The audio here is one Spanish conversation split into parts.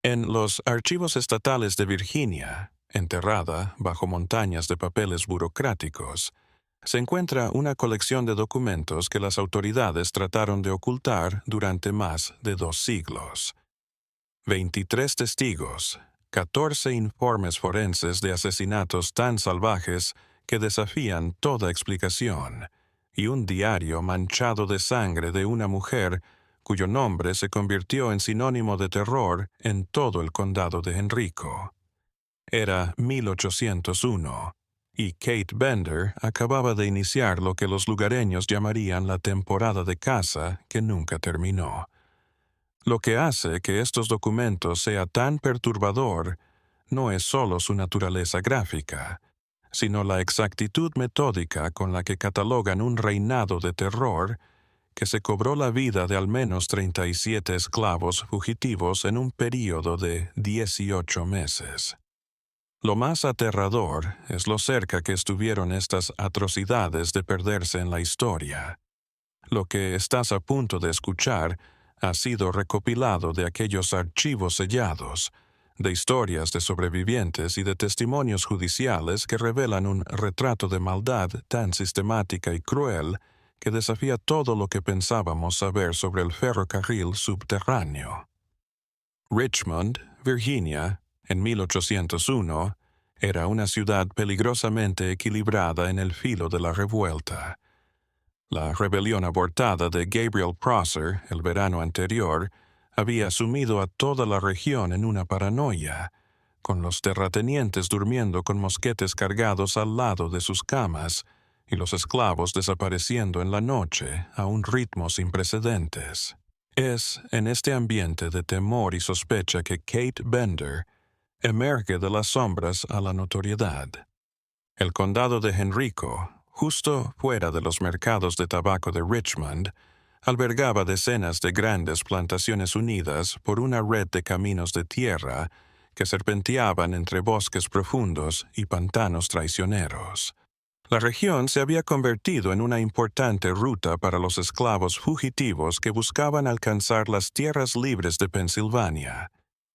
En los archivos estatales de Virginia, enterrada bajo montañas de papeles burocráticos, se encuentra una colección de documentos que las autoridades trataron de ocultar durante más de 2 siglos. 23 testigos, 14 informes forenses de asesinatos tan salvajes que desafían toda explicación, y un diario manchado de sangre de una mujer cuyo nombre se convirtió en sinónimo de terror en todo el condado de Henrico. Era 1801, y Kate Bender acababa de iniciar lo que los lugareños llamarían la temporada de caza que nunca terminó. Lo que hace que estos documentos sea tan perturbador no es solo su naturaleza gráfica, sino la exactitud metódica con la que catalogan un reinado de terror que se cobró la vida de al menos 37 esclavos fugitivos en un período de 18 meses. Lo más aterrador es lo cerca que estuvieron estas atrocidades de perderse en la historia. Lo que estás a punto de escuchar ha sido recopilado de aquellos archivos sellados, de historias de sobrevivientes y de testimonios judiciales que revelan un retrato de maldad tan sistemática y cruel que desafía todo lo que pensábamos saber sobre el ferrocarril subterráneo. Richmond, Virginia, en 1801, era una ciudad peligrosamente equilibrada en el filo de la revuelta. La rebelión abortada de Gabriel Prosser el verano anterior había sumido a toda la región en una paranoia, con los terratenientes durmiendo con mosquetes cargados al lado de sus camas y los esclavos desapareciendo en la noche a un ritmo sin precedentes. Es en este ambiente de temor y sospecha que Kate Bender emerge de las sombras a la notoriedad. El condado de Henrico, justo fuera de los mercados de tabaco de Richmond, albergaba decenas de grandes plantaciones unidas por una red de caminos de tierra que serpenteaban entre bosques profundos y pantanos traicioneros. La región se había convertido en una importante ruta para los esclavos fugitivos que buscaban alcanzar las tierras libres de Pensilvania,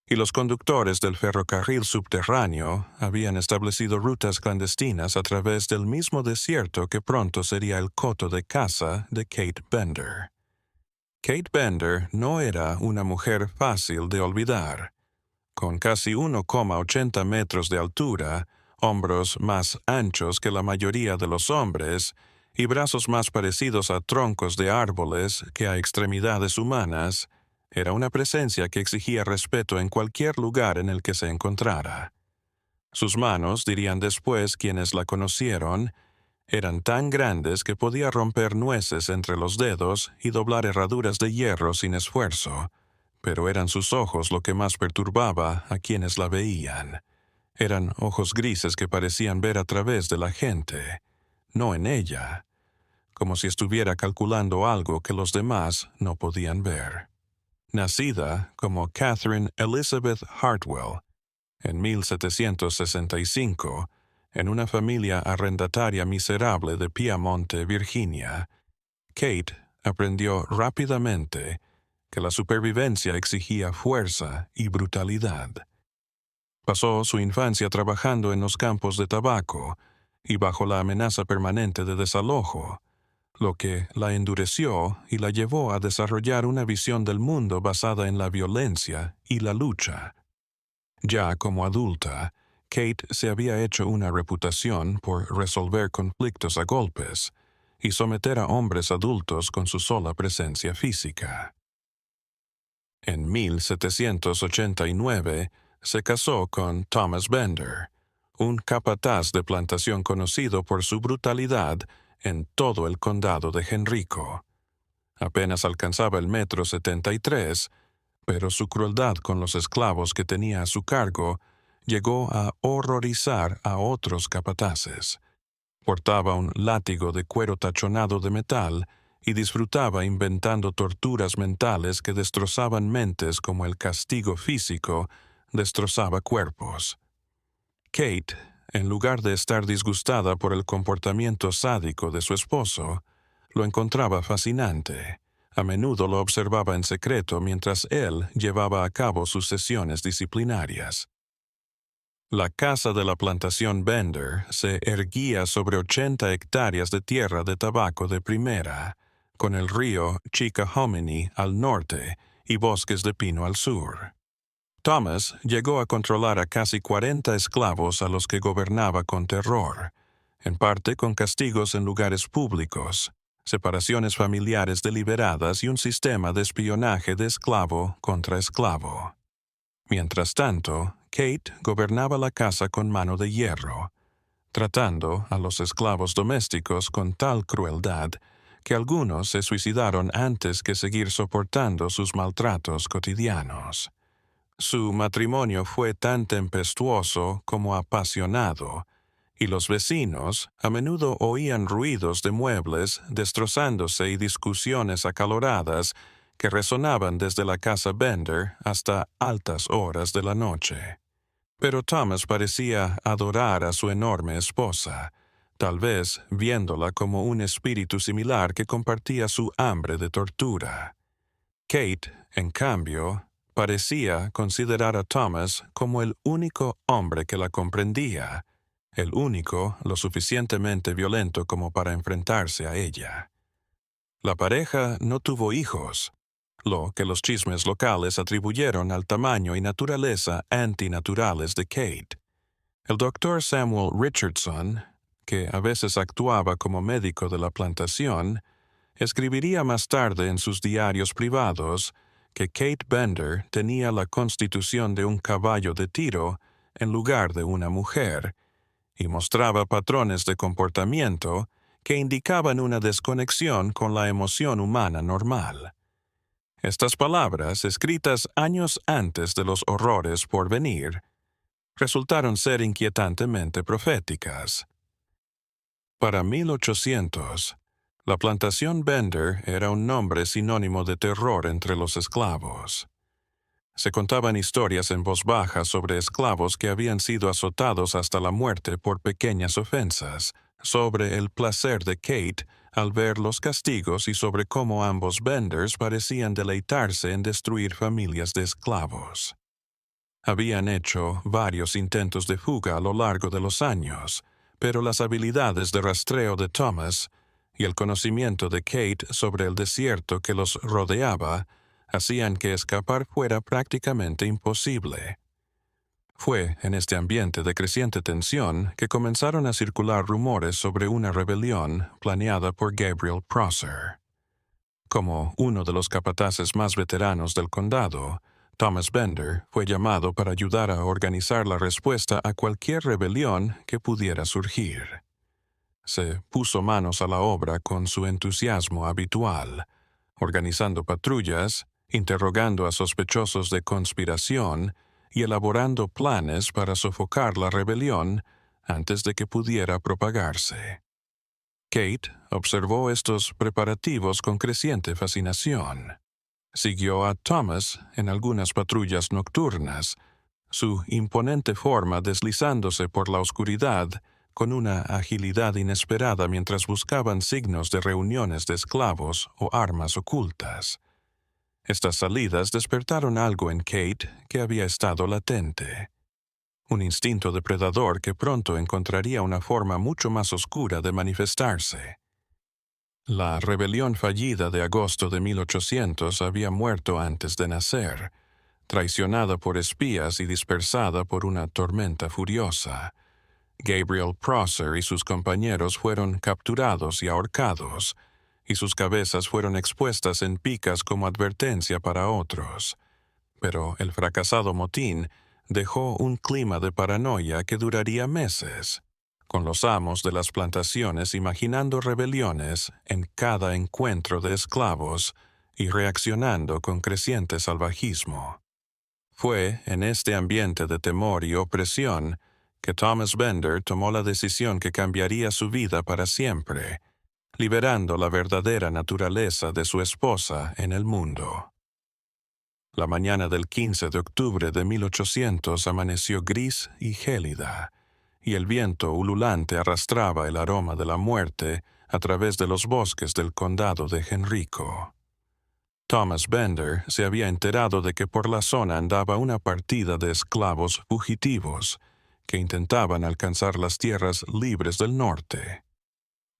y los conductores del ferrocarril subterráneo habían establecido rutas clandestinas a través del mismo desierto que pronto sería el coto de caza de Kate Bender. Kate Bender no era una mujer fácil de olvidar. Con casi 1,80 metros de altura, hombros más anchos que la mayoría de los hombres y brazos más parecidos a troncos de árboles que a extremidades humanas, era una presencia que exigía respeto en cualquier lugar en el que se encontrara. Sus manos, dirían después quienes la conocieron, eran tan grandes que podía romper nueces entre los dedos y doblar herraduras de hierro sin esfuerzo, pero eran sus ojos lo que más perturbaba a quienes la veían. Eran ojos grises que parecían ver a través de la gente, no en ella, como si estuviera calculando algo que los demás no podían ver. Nacida como Catherine Elizabeth Hartwell en 1765, en una familia arrendataria miserable de Piamonte, Virginia, Kate aprendió rápidamente que la supervivencia exigía fuerza y brutalidad. Pasó su infancia trabajando en los campos de tabaco y bajo la amenaza permanente de desalojo, lo que la endureció y la llevó a desarrollar una visión del mundo basada en la violencia y la lucha. Ya como adulta, Kate se había hecho una reputación por resolver conflictos a golpes y someter a hombres adultos con su sola presencia física. En 1789 se casó con Thomas Bender, un capataz de plantación conocido por su brutalidad en todo el condado de Henrico. Apenas alcanzaba el 1,73 m, pero su crueldad con los esclavos que tenía a su cargo llegó a horrorizar a otros capataces. Portaba un látigo de cuero tachonado de metal y disfrutaba inventando torturas mentales que destrozaban mentes como el castigo físico destrozaba cuerpos. Kate, en lugar de estar disgustada por el comportamiento sádico de su esposo, lo encontraba fascinante, A menudo lo observaba en secreto mientras él llevaba a cabo sus sesiones disciplinarias. La casa de la plantación Bender se erguía sobre 80 hectáreas de tierra de tabaco de primera, con el río Chickahominy al norte y bosques de pino al sur. Thomas llegó a controlar a casi 40 esclavos a los que gobernaba con terror, en parte con castigos en lugares públicos, separaciones familiares deliberadas y un sistema de espionaje de esclavo contra esclavo. Mientras tanto, Kate gobernaba la casa con mano de hierro, tratando a los esclavos domésticos con tal crueldad que algunos se suicidaron antes que seguir soportando sus maltratos cotidianos. Su matrimonio fue tan tempestuoso como apasionado, y los vecinos a menudo oían ruidos de muebles destrozándose y discusiones acaloradas que resonaban desde la casa Bender hasta altas horas de la noche. Pero Thomas parecía adorar a su enorme esposa, tal vez viéndola como un espíritu similar que compartía su hambre de tortura. Kate, en cambio, parecía considerar a Thomas como el único hombre que la comprendía, el único lo suficientemente violento como para enfrentarse a ella. La pareja no tuvo hijos, lo que los chismes locales atribuyeron al tamaño y naturaleza antinaturales de Kate. El doctor Samuel Richardson, que a veces actuaba como médico de la plantación, escribiría más tarde en sus diarios privados que Kate Bender tenía la constitución de un caballo de tiro en lugar de una mujer, y mostraba patrones de comportamiento que indicaban una desconexión con la emoción humana normal. Estas palabras, escritas años antes de los horrores por venir, resultaron ser inquietantemente proféticas. Para 1800, la plantación Bender era un nombre sinónimo de terror entre los esclavos. Se contaban historias en voz baja sobre esclavos que habían sido azotados hasta la muerte por pequeñas ofensas, sobre el placer de Kate al ver los castigos y sobre cómo ambos Benders parecían deleitarse en destruir familias de esclavos. Habían hecho varios intentos de fuga a lo largo de los años, pero las habilidades de rastreo de Thomas y el conocimiento de Kate sobre el desierto que los rodeaba hacían que escapar fuera prácticamente imposible. Fue en este ambiente de creciente tensión que comenzaron a circular rumores sobre una rebelión planeada por Gabriel Prosser. Como uno de los capataces más veteranos del condado, Thomas Bender fue llamado para ayudar a organizar la respuesta a cualquier rebelión que pudiera surgir. Se puso manos a la obra con su entusiasmo habitual, organizando patrullas, interrogando a sospechosos de conspiración y elaborando planes para sofocar la rebelión antes de que pudiera propagarse. Kate observó estos preparativos con creciente fascinación. Siguió a Thomas en algunas patrullas nocturnas, su imponente forma deslizándose por la oscuridad con una agilidad inesperada mientras buscaban signos de reuniones de esclavos o armas ocultas. Estas salidas despertaron algo en Kate que había estado latente. Un instinto depredador que pronto encontraría una forma mucho más oscura de manifestarse. La rebelión fallida de agosto de 1800 había muerto antes de nacer, traicionada por espías y dispersada por una tormenta furiosa. Gabriel Prosser y sus compañeros fueron capturados y ahorcados, y sus cabezas fueron expuestas en picas como advertencia para otros. Pero el fracasado motín dejó un clima de paranoia que duraría meses, con los amos de las plantaciones imaginando rebeliones en cada encuentro de esclavos y reaccionando con creciente salvajismo. Fue en este ambiente de temor y opresión que Thomas Bender tomó la decisión que cambiaría su vida para siempre, liberando la verdadera naturaleza de su esposa en el mundo. La mañana del 15 de octubre de 1800 amaneció gris y gélida, y el viento ululante arrastraba el aroma de la muerte a través de los bosques del condado de Henrico. Thomas Bender se había enterado de que por la zona andaba una partida de esclavos fugitivos que intentaban alcanzar las tierras libres del norte.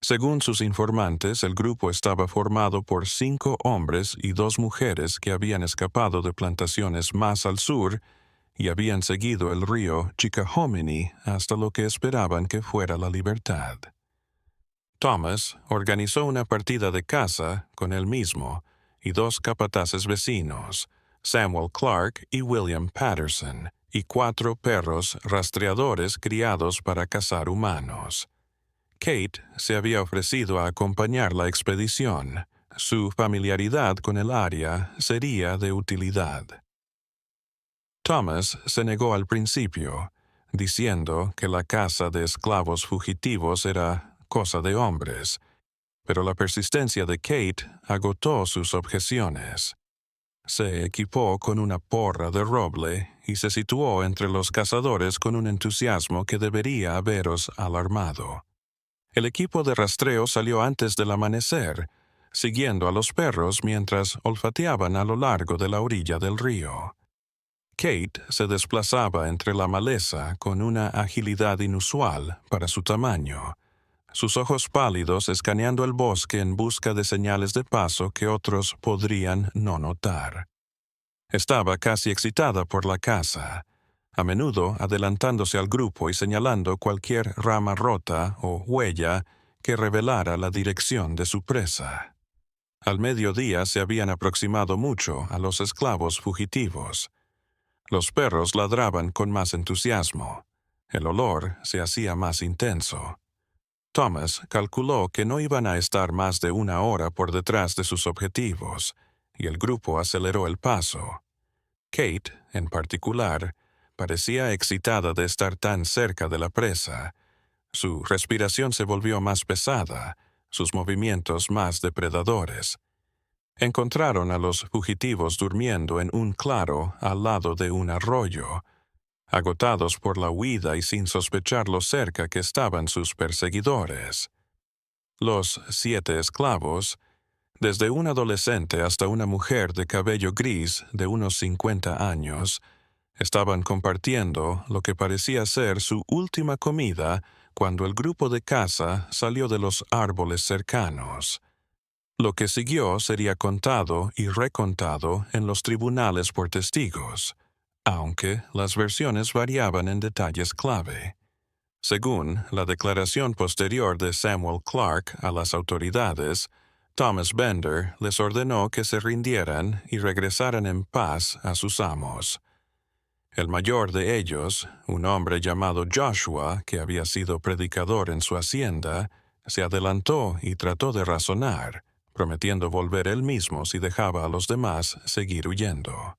Según sus informantes, el grupo estaba formado por 5 hombres y 2 mujeres que habían escapado de plantaciones más al sur y habían seguido el río Chickahominy hasta lo que esperaban que fuera la libertad. Thomas organizó una partida de caza con él mismo y 2 capataces vecinos, Samuel Clark y William Patterson, y 4 perros rastreadores criados para cazar humanos. Kate se había ofrecido a acompañar la expedición. Su familiaridad con el área sería de utilidad. Thomas se negó al principio, diciendo que la caza de esclavos fugitivos era cosa de hombres, pero la persistencia de Kate agotó sus objeciones. Se equipó con una porra de roble y se situó entre los cazadores con un entusiasmo que debería haberos alarmado. El equipo de rastreo salió antes del amanecer, siguiendo a los perros mientras olfateaban a lo largo de la orilla del río. Kate se desplazaba entre la maleza con una agilidad inusual para su tamaño, sus ojos pálidos escaneando el bosque en busca de señales de paso que otros podrían no notar. Estaba casi excitada por la caza, a menudo adelantándose al grupo y señalando cualquier rama rota o huella que revelara la dirección de su presa. Al mediodía se habían aproximado mucho a los esclavos fugitivos. Los perros ladraban con más entusiasmo. El olor se hacía más intenso. Thomas calculó que no iban a estar más de 1 hora por detrás de sus objetivos, y el grupo aceleró el paso. Kate, en particular, parecía excitada de estar tan cerca de la presa. Su respiración se volvió más pesada, sus movimientos más depredadores. Encontraron a los fugitivos durmiendo en un claro al lado de un arroyo, agotados por la huida y sin sospechar lo cerca que estaban sus perseguidores. Los 7 esclavos, desde un adolescente hasta una mujer de cabello gris de unos 50 años, estaban compartiendo lo que parecía ser su última comida cuando el grupo de caza salió de los árboles cercanos. Lo que siguió sería contado y recontado en los tribunales por testigos, aunque las versiones variaban en detalles clave. Según la declaración posterior de Samuel Clark a las autoridades, Thomas Bender les ordenó que se rindieran y regresaran en paz a sus amos. El mayor de ellos, un hombre llamado Joshua, que había sido predicador en su hacienda, se adelantó y trató de razonar, prometiendo volver él mismo si dejaba a los demás seguir huyendo.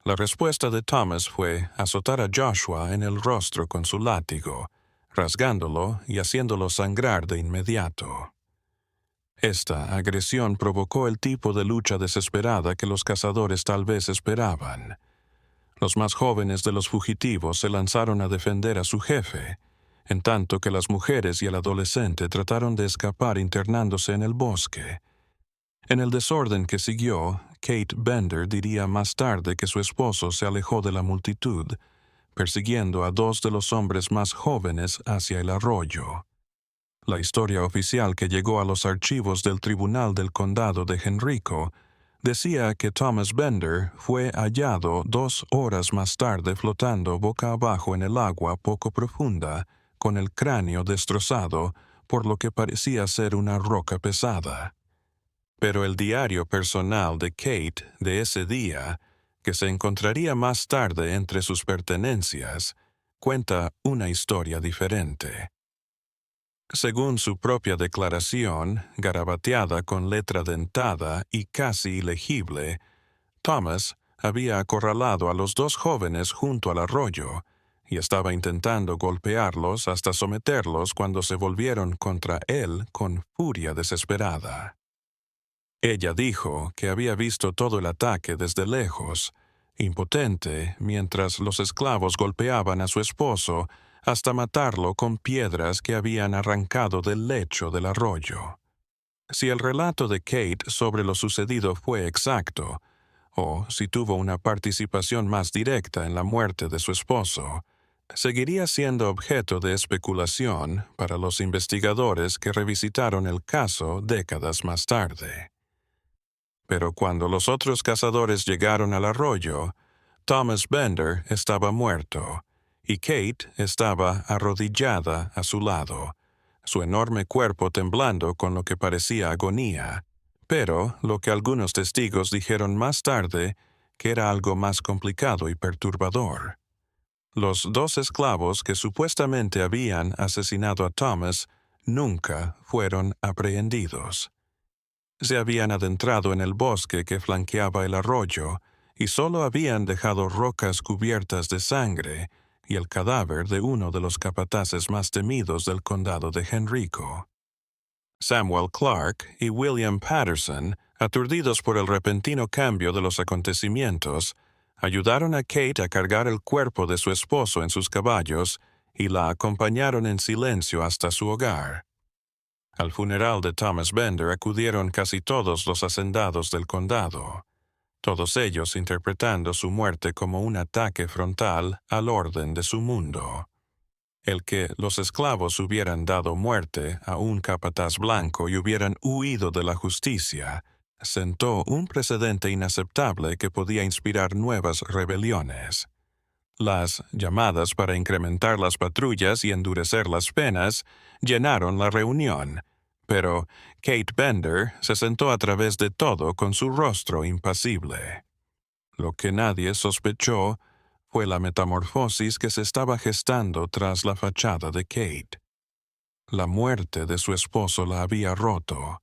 La respuesta de Thomas fue azotar a Joshua en el rostro con su látigo, rasgándolo y haciéndolo sangrar de inmediato. Esta agresión provocó el tipo de lucha desesperada que los cazadores tal vez esperaban. Los más jóvenes de los fugitivos se lanzaron a defender a su jefe, en tanto que las mujeres y el adolescente trataron de escapar internándose en el bosque. En el desorden que siguió, Kate Bender diría más tarde que su esposo se alejó de la multitud, persiguiendo a 2 de los hombres más jóvenes hacia el arroyo. La historia oficial que llegó a los archivos del Tribunal del Condado de Henrico decía que Thomas Bender fue hallado 2 horas más tarde flotando boca abajo en el agua poco profunda, con el cráneo destrozado por lo que parecía ser una roca pesada. Pero el diario personal de Kate de ese día, que se encontraría más tarde entre sus pertenencias, cuenta una historia diferente. Según su propia declaración, garabateada con letra dentada y casi ilegible, Thomas había acorralado a los 2 jóvenes junto al arroyo y estaba intentando golpearlos hasta someterlos cuando se volvieron contra él con furia desesperada. Ella dijo que había visto todo el ataque desde lejos, impotente, mientras los esclavos golpeaban a su esposo hasta matarlo con piedras que habían arrancado del lecho del arroyo. Si el relato de Kate sobre lo sucedido fue exacto, o si tuvo una participación más directa en la muerte de su esposo, seguiría siendo objeto de especulación para los investigadores que revisitaron el caso décadas más tarde. Pero cuando los otros cazadores llegaron al arroyo, Thomas Bender estaba muerto, y Kate estaba arrodillada a su lado, su enorme cuerpo temblando con lo que parecía agonía, pero lo que algunos testigos dijeron más tarde que era algo más complicado y perturbador. Los 2 esclavos que supuestamente habían asesinado a Thomas nunca fueron aprehendidos. Se habían adentrado en el bosque que flanqueaba el arroyo y solo habían dejado rocas cubiertas de sangre y el cadáver de uno de los capataces más temidos del condado de Henrico. Samuel Clark y William Patterson, aturdidos por el repentino cambio de los acontecimientos, ayudaron a Kate a cargar el cuerpo de su esposo en sus caballos y la acompañaron en silencio hasta su hogar. Al funeral de Thomas Bender acudieron casi todos los hacendados del condado, todos ellos interpretando su muerte como un ataque frontal al orden de su mundo. El que los esclavos hubieran dado muerte a un capataz blanco y hubieran huido de la justicia, sentó un precedente inaceptable que podía inspirar nuevas rebeliones. Las llamadas para incrementar las patrullas y endurecer las penas llenaron la reunión, pero Kate Bender se sentó a través de todo con su rostro impasible. Lo que nadie sospechó fue la metamorfosis que se estaba gestando tras la fachada de Kate. La muerte de su esposo la había roto,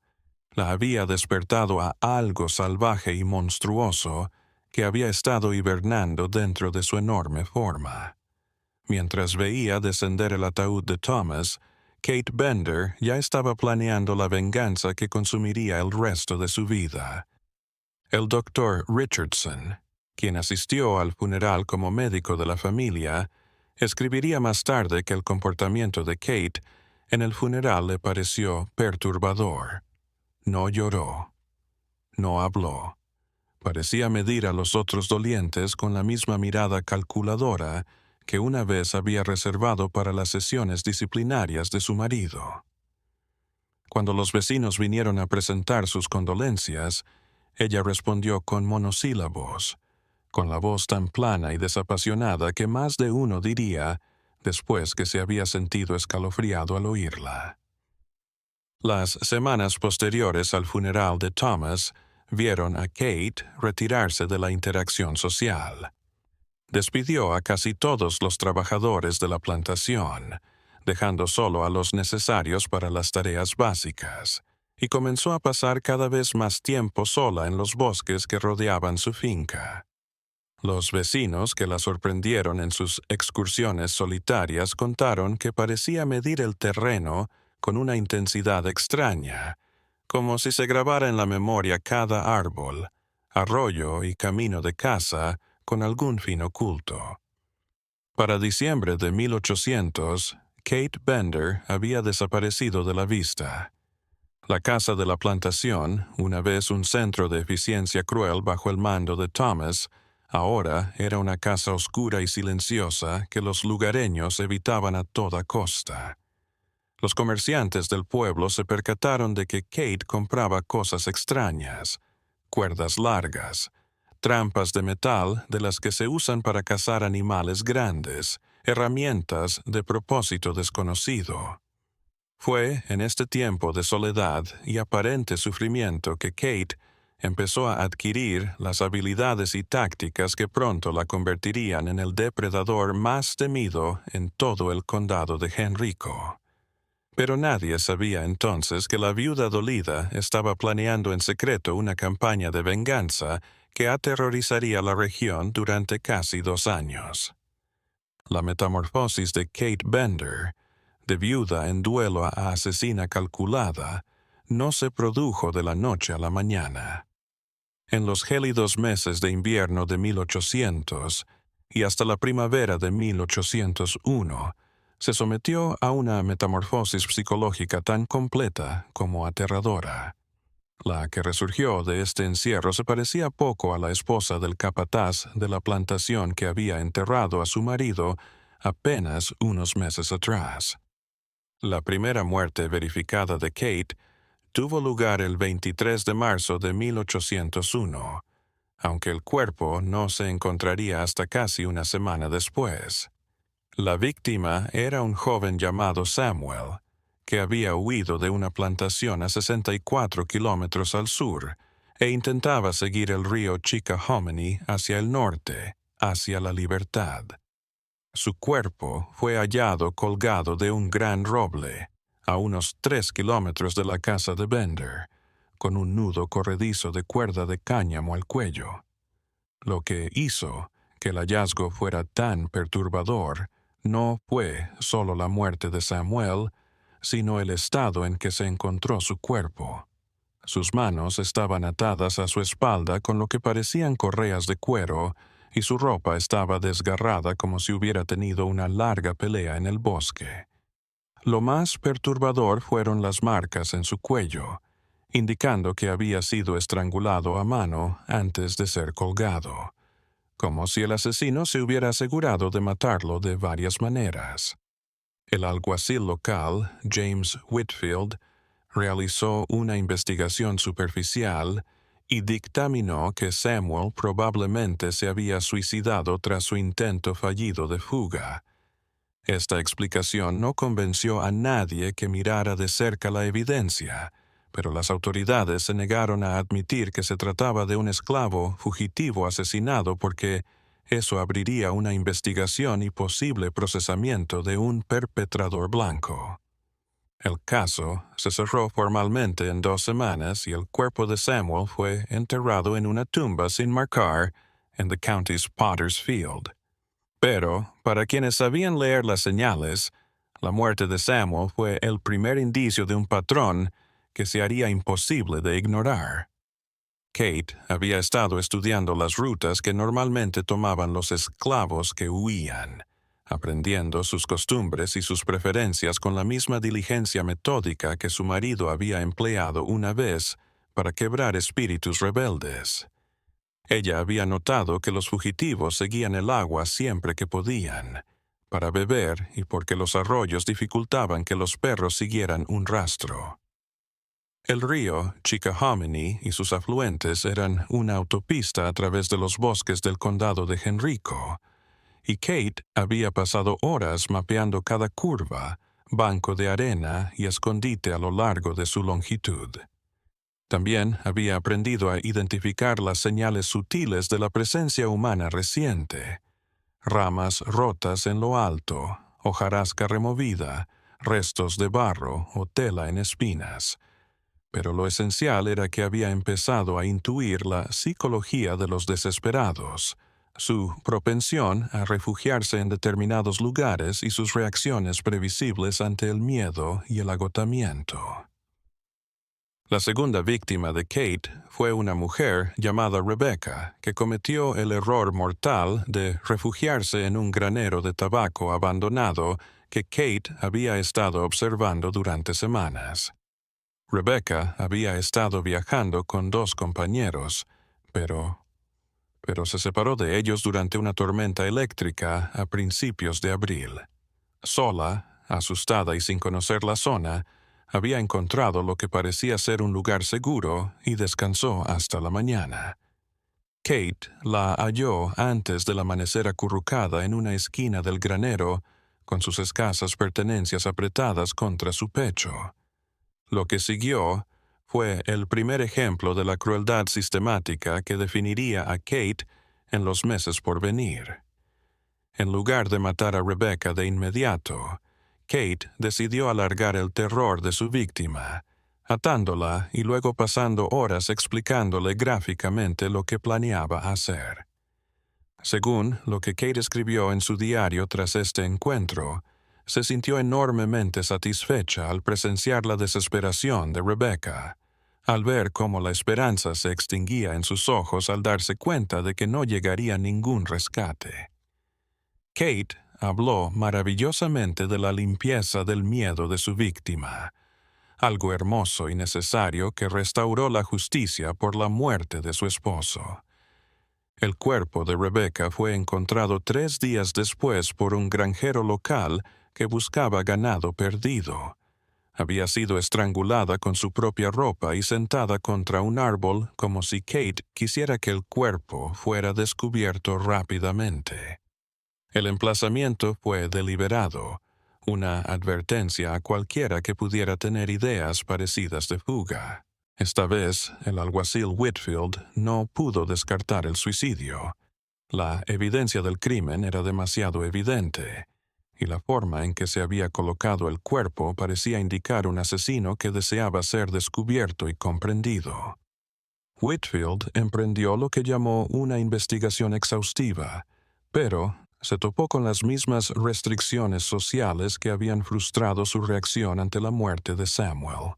la había despertado a algo salvaje y monstruoso que había estado hibernando dentro de su enorme forma. Mientras veía descender el ataúd de Thomas, Kate Bender ya estaba planeando la venganza que consumiría el resto de su vida. El doctor Richardson, quien asistió al funeral como médico de la familia, escribiría más tarde que el comportamiento de Kate en el funeral le pareció perturbador. No lloró. No habló. Parecía medir a los otros dolientes con la misma mirada calculadora que una vez había reservado para las sesiones disciplinarias de su marido. Cuando los vecinos vinieron a presentar sus condolencias, ella respondió con monosílabos, con la voz tan plana y desapasionada que más de uno diría, después que se había sentido escalofriado al oírla. Las semanas posteriores al funeral de Thomas vieron a Kate retirarse de la interacción social. Despidió a casi todos los trabajadores de la plantación, dejando solo a los necesarios para las tareas básicas, y comenzó a pasar cada vez más tiempo sola en los bosques que rodeaban su finca. Los vecinos que la sorprendieron en sus excursiones solitarias contaron que parecía medir el terreno con una intensidad extraña, como si se grabara en la memoria cada árbol, arroyo y camino de casa con algún fin oculto. Para diciembre de 1800, Kate Bender había desaparecido de la vista. La casa de la plantación, una vez un centro de eficiencia cruel bajo el mando de Thomas, ahora era una casa oscura y silenciosa que los lugareños evitaban a toda costa. Los comerciantes del pueblo se percataron de que Kate compraba cosas extrañas, cuerdas largas, trampas de metal de las que se usan para cazar animales grandes, herramientas de propósito desconocido. Fue en este tiempo de soledad y aparente sufrimiento que Kate empezó a adquirir las habilidades y tácticas que pronto la convertirían en el depredador más temido en todo el condado de Henrico. Pero nadie sabía entonces que la viuda dolida estaba planeando en secreto una campaña de venganza que aterrorizaría la región durante casi 2 años. La metamorfosis de Kate Bender, de viuda en duelo a asesina calculada, no se produjo de la noche a la mañana. En los gélidos meses de invierno de 1800 y hasta la primavera de 1801, se sometió a una metamorfosis psicológica tan completa como aterradora. La que resurgió de este encierro se parecía poco a la esposa del capataz de la plantación que había enterrado a su marido apenas unos meses atrás. La primera muerte verificada de Kate tuvo lugar el 23 de marzo de 1801, aunque el cuerpo no se encontraría hasta casi una semana después. La víctima era un joven llamado Samuel, que había huido de una plantación a 64 kilómetros al sur e intentaba seguir el río Chickahominy hacia el norte, hacia la libertad. Su cuerpo fue hallado colgado de un gran roble, a unos 3 kilómetros de la casa de Bender, con un nudo corredizo de cuerda de cáñamo al cuello. Lo que hizo que el hallazgo fuera tan perturbador no fue solo la muerte de Samuel, sino el estado en que se encontró su cuerpo. Sus manos estaban atadas a su espalda con lo que parecían correas de cuero, y su ropa estaba desgarrada como si hubiera tenido una larga pelea en el bosque. Lo más perturbador fueron las marcas en su cuello, indicando que había sido estrangulado a mano antes de ser colgado, como si el asesino se hubiera asegurado de matarlo de varias maneras. El alguacil local, James Whitfield, realizó una investigación superficial y dictaminó que Samuel probablemente se había suicidado tras su intento fallido de fuga. Esta explicación no convenció a nadie que mirara de cerca la evidencia, pero las autoridades se negaron a admitir que se trataba de un esclavo fugitivo asesinado porque eso abriría una investigación y posible procesamiento de un perpetrador blanco. El caso se cerró formalmente en 2 semanas y el cuerpo de Samuel fue enterrado en una tumba sin marcar en the county's Potter's Field. Pero, para quienes sabían leer las señales, la muerte de Samuel fue el primer indicio de un patrón que se haría imposible de ignorar. Kate había estado estudiando las rutas que normalmente tomaban los esclavos que huían, aprendiendo sus costumbres y sus preferencias con la misma diligencia metódica que su marido había empleado una vez para quebrar espíritus rebeldes. Ella había notado que los fugitivos seguían el agua siempre que podían, para beber y porque los arroyos dificultaban que los perros siguieran un rastro. El río Chickahominy y sus afluentes eran una autopista a través de los bosques del condado de Henrico, y Kate había pasado horas mapeando cada curva, banco de arena y escondite a lo largo de su longitud. También había aprendido a identificar las señales sutiles de la presencia humana reciente: ramas rotas en lo alto, hojarasca removida, restos de barro o tela en espinas. Pero lo esencial era que había empezado a intuir la psicología de los desesperados, su propensión a refugiarse en determinados lugares y sus reacciones previsibles ante el miedo y el agotamiento. La segunda víctima de Kate fue una mujer llamada Rebecca, que cometió el error mortal de refugiarse en un granero de tabaco abandonado que Kate había estado observando durante semanas. Rebecca había estado viajando con 2 compañeros, pero se separó de ellos durante una tormenta eléctrica a principios de abril. Sola, asustada y sin conocer la zona, había encontrado lo que parecía ser un lugar seguro y descansó hasta la mañana. Kate la halló antes del amanecer acurrucada en una esquina del granero, con sus escasas pertenencias apretadas contra su pecho. Lo que siguió fue el primer ejemplo de la crueldad sistemática que definiría a Kate en los meses por venir. En lugar de matar a Rebecca de inmediato, Kate decidió alargar el terror de su víctima, atándola y luego pasando horas explicándole gráficamente lo que planeaba hacer. Según lo que Kate escribió en su diario tras este encuentro, se sintió enormemente satisfecha al presenciar la desesperación de Rebecca, al ver cómo la esperanza se extinguía en sus ojos al darse cuenta de que no llegaría ningún rescate. Kate habló maravillosamente de la limpieza del miedo de su víctima, algo hermoso y necesario que restauró la justicia por la muerte de su esposo. El cuerpo de Rebecca fue encontrado 3 días después por un granjero local que buscaba ganado perdido. Había sido estrangulada con su propia ropa y sentada contra un árbol como si Kate quisiera que el cuerpo fuera descubierto rápidamente. El emplazamiento fue deliberado, una advertencia a cualquiera que pudiera tener ideas parecidas de fuga. Esta vez, el alguacil Whitfield no pudo descartar el suicidio. La evidencia del crimen era demasiado evidente, y la forma en que se había colocado el cuerpo parecía indicar un asesino que deseaba ser descubierto y comprendido. Whitfield emprendió lo que llamó una investigación exhaustiva, pero se topó con las mismas restricciones sociales que habían frustrado su reacción ante la muerte de Samuel.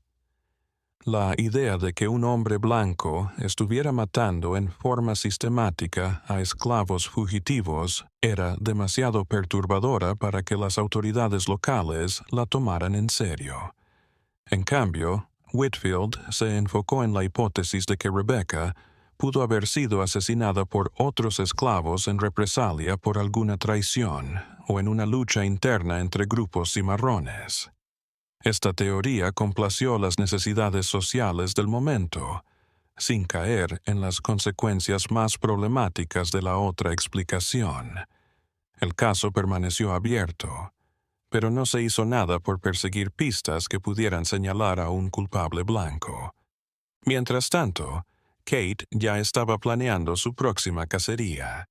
La idea de que un hombre blanco estuviera matando en forma sistemática a esclavos fugitivos era demasiado perturbadora para que las autoridades locales la tomaran en serio. En cambio, Whitfield se enfocó en la hipótesis de que Rebecca pudo haber sido asesinada por otros esclavos en represalia por alguna traición o en una lucha interna entre grupos cimarrones. Esta teoría complació las necesidades sociales del momento, sin caer en las consecuencias más problemáticas de la otra explicación. El caso permaneció abierto, pero no se hizo nada por perseguir pistas que pudieran señalar a un culpable blanco. Mientras tanto, Kate ya estaba planeando su próxima cacería.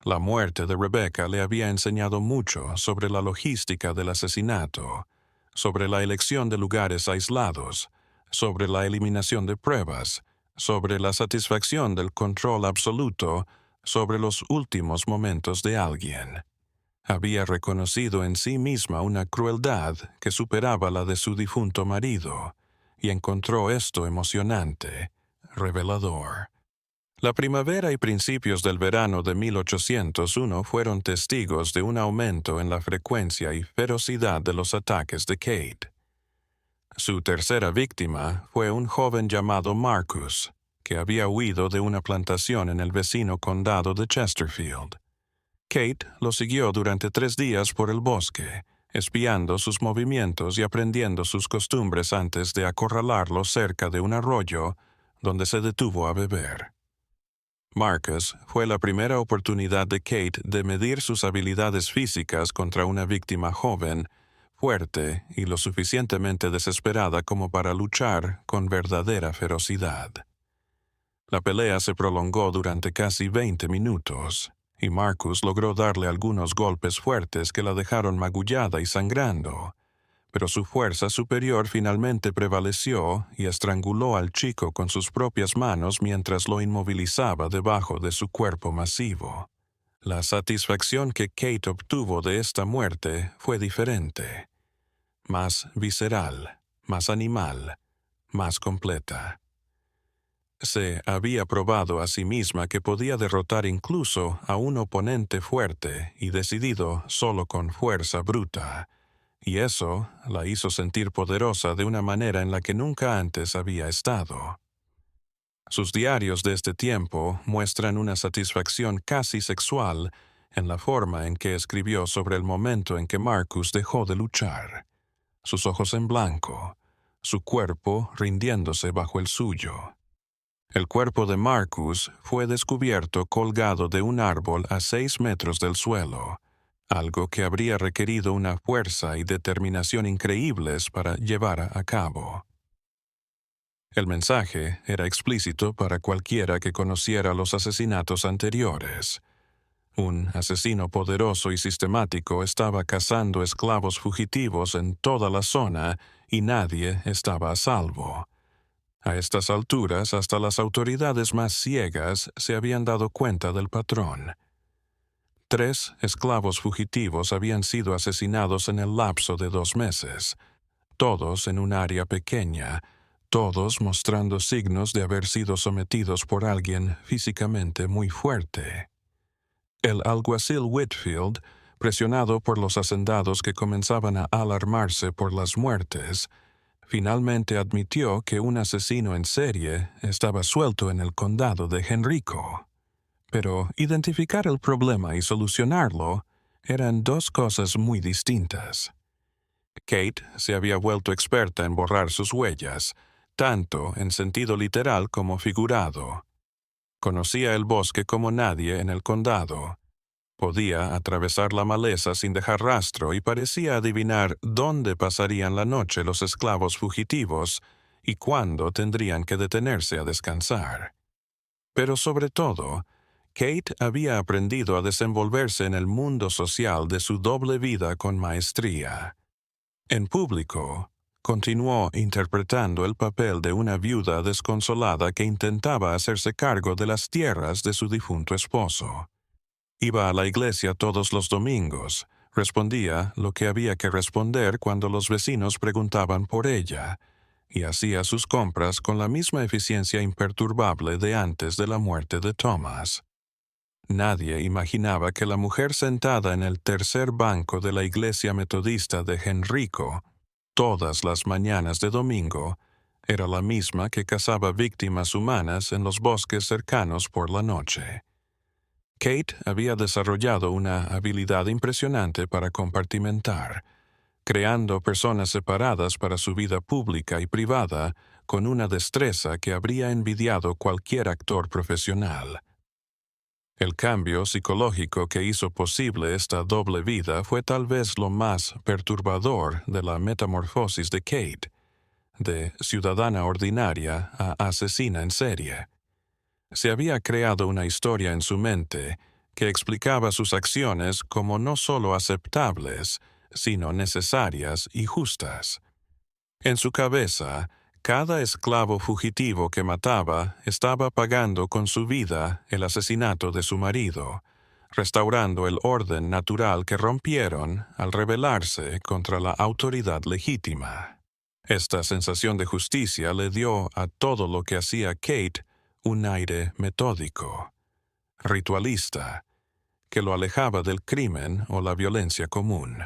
La muerte de Rebecca le había enseñado mucho sobre la logística del asesinato, sobre la elección de lugares aislados, sobre la eliminación de pruebas, sobre la satisfacción del control absoluto, sobre los últimos momentos de alguien. Había reconocido en sí misma una crueldad que superaba la de su difunto marido, y encontró esto emocionante, revelador. La primavera y principios del verano de 1801 fueron testigos de un aumento en la frecuencia y ferocidad de los ataques de Kate. Su tercera víctima fue un joven llamado Marcus, que había huido de una plantación en el vecino condado de Chesterfield. Kate lo siguió durante 3 días por el bosque, espiando sus movimientos y aprendiendo sus costumbres antes de acorralarlo cerca de un arroyo donde se detuvo a beber. Marcus fue la primera oportunidad de Kate de medir sus habilidades físicas contra una víctima joven, fuerte y lo suficientemente desesperada como para luchar con verdadera ferocidad. La pelea se prolongó durante casi 20 minutos, y Marcus logró darle algunos golpes fuertes que la dejaron magullada y sangrando, pero su fuerza superior finalmente prevaleció y estranguló al chico con sus propias manos mientras lo inmovilizaba debajo de su cuerpo masivo. La satisfacción que Kate obtuvo de esta muerte fue diferente, más visceral, más animal, más completa. Se había probado a sí misma que podía derrotar incluso a un oponente fuerte y decidido solo con fuerza bruta, y eso la hizo sentir poderosa de una manera en la que nunca antes había estado. Sus diarios de este tiempo muestran una satisfacción casi sexual en la forma en que escribió sobre el momento en que Marcus dejó de luchar, sus ojos en blanco, su cuerpo rindiéndose bajo el suyo. El cuerpo de Marcus fue descubierto colgado de un árbol a 6 metros del suelo, algo que habría requerido una fuerza y determinación increíbles para llevar a cabo. El mensaje era explícito para cualquiera que conociera los asesinatos anteriores. Un asesino poderoso y sistemático estaba cazando esclavos fugitivos en toda la zona y nadie estaba a salvo. A estas alturas, hasta las autoridades más ciegas se habían dado cuenta del patrón. 3 esclavos fugitivos habían sido asesinados en el lapso de 2 meses, todos en un área pequeña, todos mostrando signos de haber sido sometidos por alguien físicamente muy fuerte. El alguacil Whitfield, presionado por los hacendados que comenzaban a alarmarse por las muertes, Finalmente admitió que un asesino en serie estaba suelto en el condado de Henrico. Pero identificar el problema y solucionarlo eran dos cosas muy distintas. Kate se había vuelto experta en borrar sus huellas, tanto en sentido literal como figurado. Conocía el bosque como nadie en el condado. Podía atravesar la maleza sin dejar rastro y parecía adivinar dónde pasarían la noche los esclavos fugitivos y cuándo tendrían que detenerse a descansar. Pero sobre todo, Kate había aprendido a desenvolverse en el mundo social de su doble vida con maestría. En público, continuó interpretando el papel de una viuda desconsolada que intentaba hacerse cargo de las tierras de su difunto esposo. Iba a la iglesia todos los domingos, respondía lo que había que responder cuando los vecinos preguntaban por ella, y hacía sus compras con la misma eficiencia imperturbable de antes de la muerte de Thomas. Nadie imaginaba que la mujer sentada en el tercer banco de la iglesia metodista de Henrico, todas las mañanas de domingo, era la misma que cazaba víctimas humanas en los bosques cercanos por la noche. Kate había desarrollado una habilidad impresionante para compartimentar, creando personas separadas para su vida pública y privada con una destreza que habría envidiado cualquier actor profesional. El cambio psicológico que hizo posible esta doble vida fue tal vez lo más perturbador de la metamorfosis de Kate, de ciudadana ordinaria a asesina en serie. Se había creado una historia en su mente que explicaba sus acciones como no solo aceptables, sino necesarias y justas. En su cabeza, cada esclavo fugitivo que mataba estaba pagando con su vida el asesinato de su marido, restaurando el orden natural que rompieron al rebelarse contra la autoridad legítima. Esta sensación de justicia le dio a todo lo que hacía Kate un aire metódico, ritualista, que lo alejaba del crimen o la violencia común.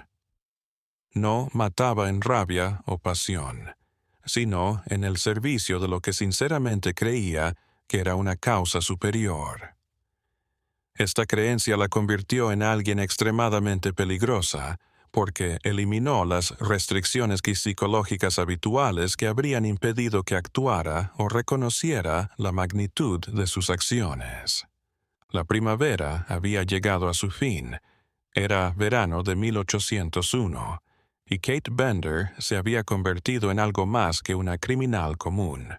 No mataba en rabia o pasión, sino en el servicio de lo que sinceramente creía que era una causa superior. Esta creencia la convirtió en alguien extremadamente peligrosa, porque eliminó las restricciones psicológicas habituales que habrían impedido que actuara o reconociera la magnitud de sus acciones. La primavera había llegado a su fin. Era verano de 1801, y Kate Bender se había convertido en algo más que una criminal común.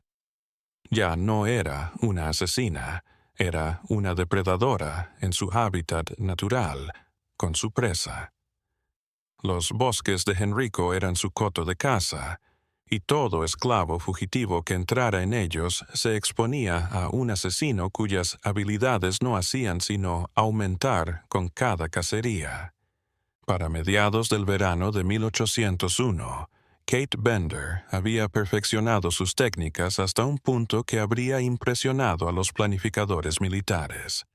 Ya no era una asesina, era una depredadora en su hábitat natural, con su presa. Los bosques de Henrico eran su coto de caza, y todo esclavo fugitivo que entrara en ellos se exponía a un asesino cuyas habilidades no hacían sino aumentar con cada cacería. Para mediados del verano de 1801, Kate Bender había perfeccionado sus técnicas hasta un punto que habría impresionado a los planificadores militares.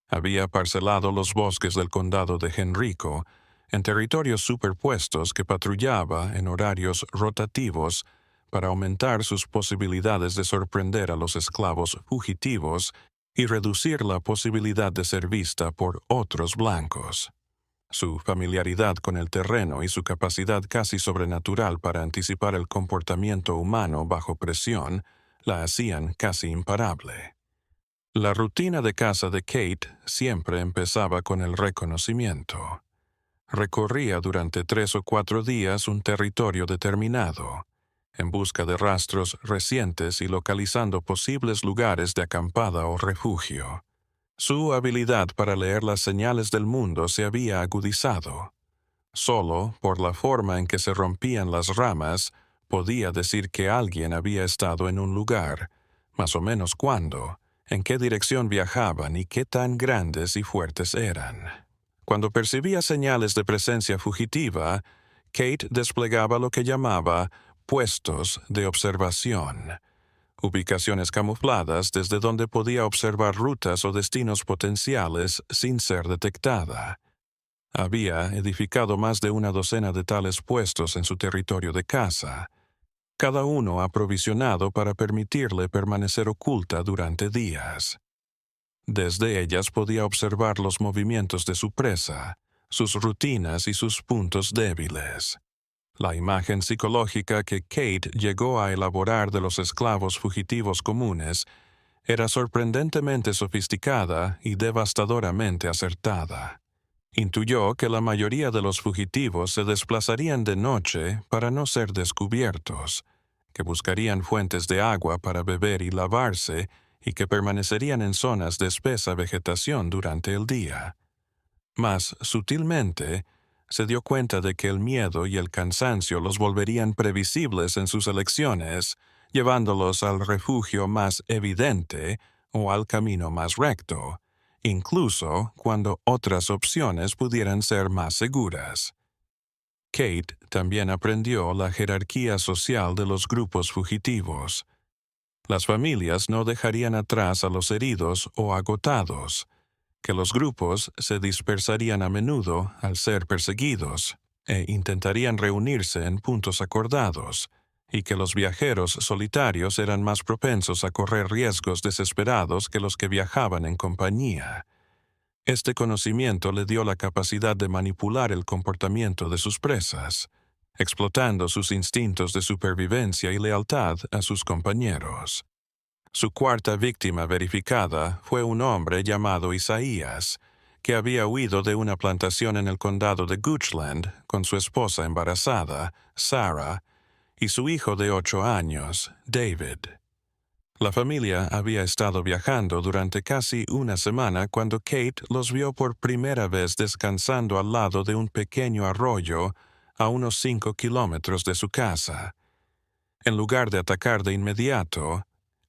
Había parcelado los bosques del condado de Henrico en territorios superpuestos que patrullaba en horarios rotativos para aumentar sus posibilidades de sorprender a los esclavos fugitivos y reducir la posibilidad de ser vista por otros blancos. Su familiaridad con el terreno y su capacidad casi sobrenatural para anticipar el comportamiento humano bajo presión la hacían casi imparable. La rutina de caza de Kate siempre empezaba con el reconocimiento. Recorría durante 3 o 4 días un territorio determinado, en busca de rastros recientes y localizando posibles lugares de acampada o refugio. Su habilidad para leer las señales del mundo se había agudizado. Solo por la forma en que se rompían las ramas podía decir que alguien había estado en un lugar, más o menos cuándo, en qué dirección viajaban y qué tan grandes y fuertes eran. Cuando percibía señales de presencia fugitiva, Kate desplegaba lo que llamaba puestos de observación, ubicaciones camufladas desde donde podía observar rutas o destinos potenciales sin ser detectada. Había edificado más de una docena de tales puestos en su territorio de caza. cada uno aprovisionado para permitirle permanecer oculta durante días. Desde ellas podía observar los movimientos de su presa, sus rutinas y sus puntos débiles. La imagen psicológica que Kate llegó a elaborar de los esclavos fugitivos comunes era sorprendentemente sofisticada y devastadoramente acertada. Intuyó que la mayoría de los fugitivos se desplazarían de noche para no ser descubiertos, que buscarían fuentes de agua para beber y lavarse y que permanecerían en zonas de espesa vegetación durante el día. Mas, sutilmente, se dio cuenta de que el miedo y el cansancio los volverían previsibles en sus elecciones, llevándolos al refugio más evidente o al camino más recto, incluso cuando otras opciones pudieran ser más seguras. Kate también aprendió la jerarquía social de los grupos fugitivos. Las familias no dejarían atrás a los heridos o agotados, que los grupos se dispersarían a menudo al ser perseguidos e intentarían reunirse en puntos acordados, y que los viajeros solitarios eran más propensos a correr riesgos desesperados que los que viajaban en compañía. Este conocimiento le dio la capacidad de manipular el comportamiento de sus presas, explotando sus instintos de supervivencia y lealtad a sus compañeros. Su cuarta víctima verificada fue un hombre llamado Isaías, que había huido de una plantación en el condado de Goochland con su esposa embarazada, Sarah, y su hijo de 8 años, David. La familia había estado viajando durante casi una semana cuando Kate los vio por primera vez descansando al lado de un pequeño arroyo a unos 5 kilómetros de su casa. En lugar de atacar de inmediato,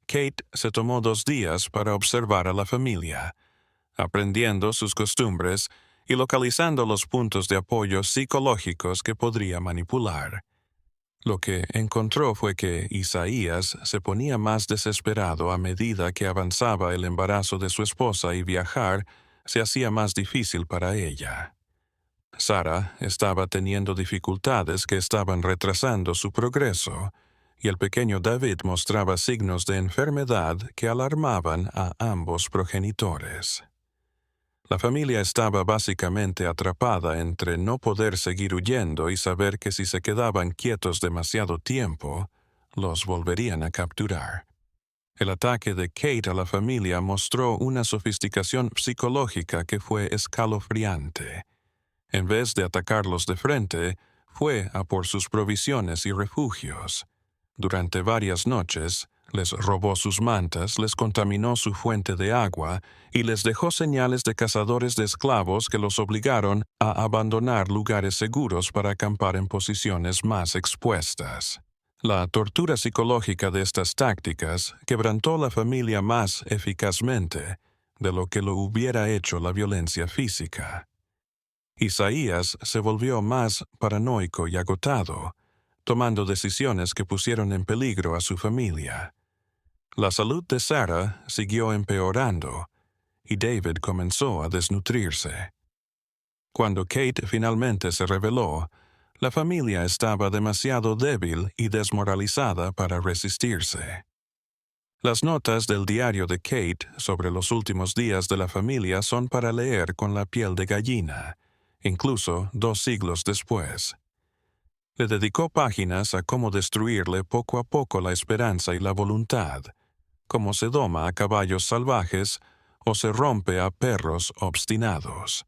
Kate se tomó 2 días para observar a la familia, aprendiendo sus costumbres y localizando los puntos de apoyo psicológicos que podría manipular. Lo que encontró fue que Isaías se ponía más desesperado a medida que avanzaba el embarazo de su esposa y viajar se hacía más difícil para ella. Sarah estaba teniendo dificultades que estaban retrasando su progreso, y el pequeño David mostraba signos de enfermedad que alarmaban a ambos progenitores. La familia estaba básicamente atrapada entre no poder seguir huyendo y saber que si se quedaban quietos demasiado tiempo, los volverían a capturar. El ataque de Kate a la familia mostró una sofisticación psicológica que fue escalofriante. En vez de atacarlos de frente, fue a por sus provisiones y refugios. Durante varias noches, les robó sus mantas, les contaminó su fuente de agua y les dejó señales de cazadores de esclavos que los obligaron a abandonar lugares seguros para acampar en posiciones más expuestas. La tortura psicológica de estas tácticas quebrantó la familia más eficazmente de lo que lo hubiera hecho la violencia física. Isaías se volvió más paranoico y agotado, tomando decisiones que pusieron en peligro a su familia. La salud de Sarah siguió empeorando, y David comenzó a desnutrirse. Cuando Kate finalmente se rebeló, la familia estaba demasiado débil y desmoralizada para resistirse. Las notas del diario de Kate sobre los últimos días de la familia son para leer con la piel de gallina, incluso 2 siglos después. Le dedicó páginas a cómo destruirle poco a poco la esperanza y la voluntad, cómo se doma a caballos salvajes o se rompe a perros obstinados.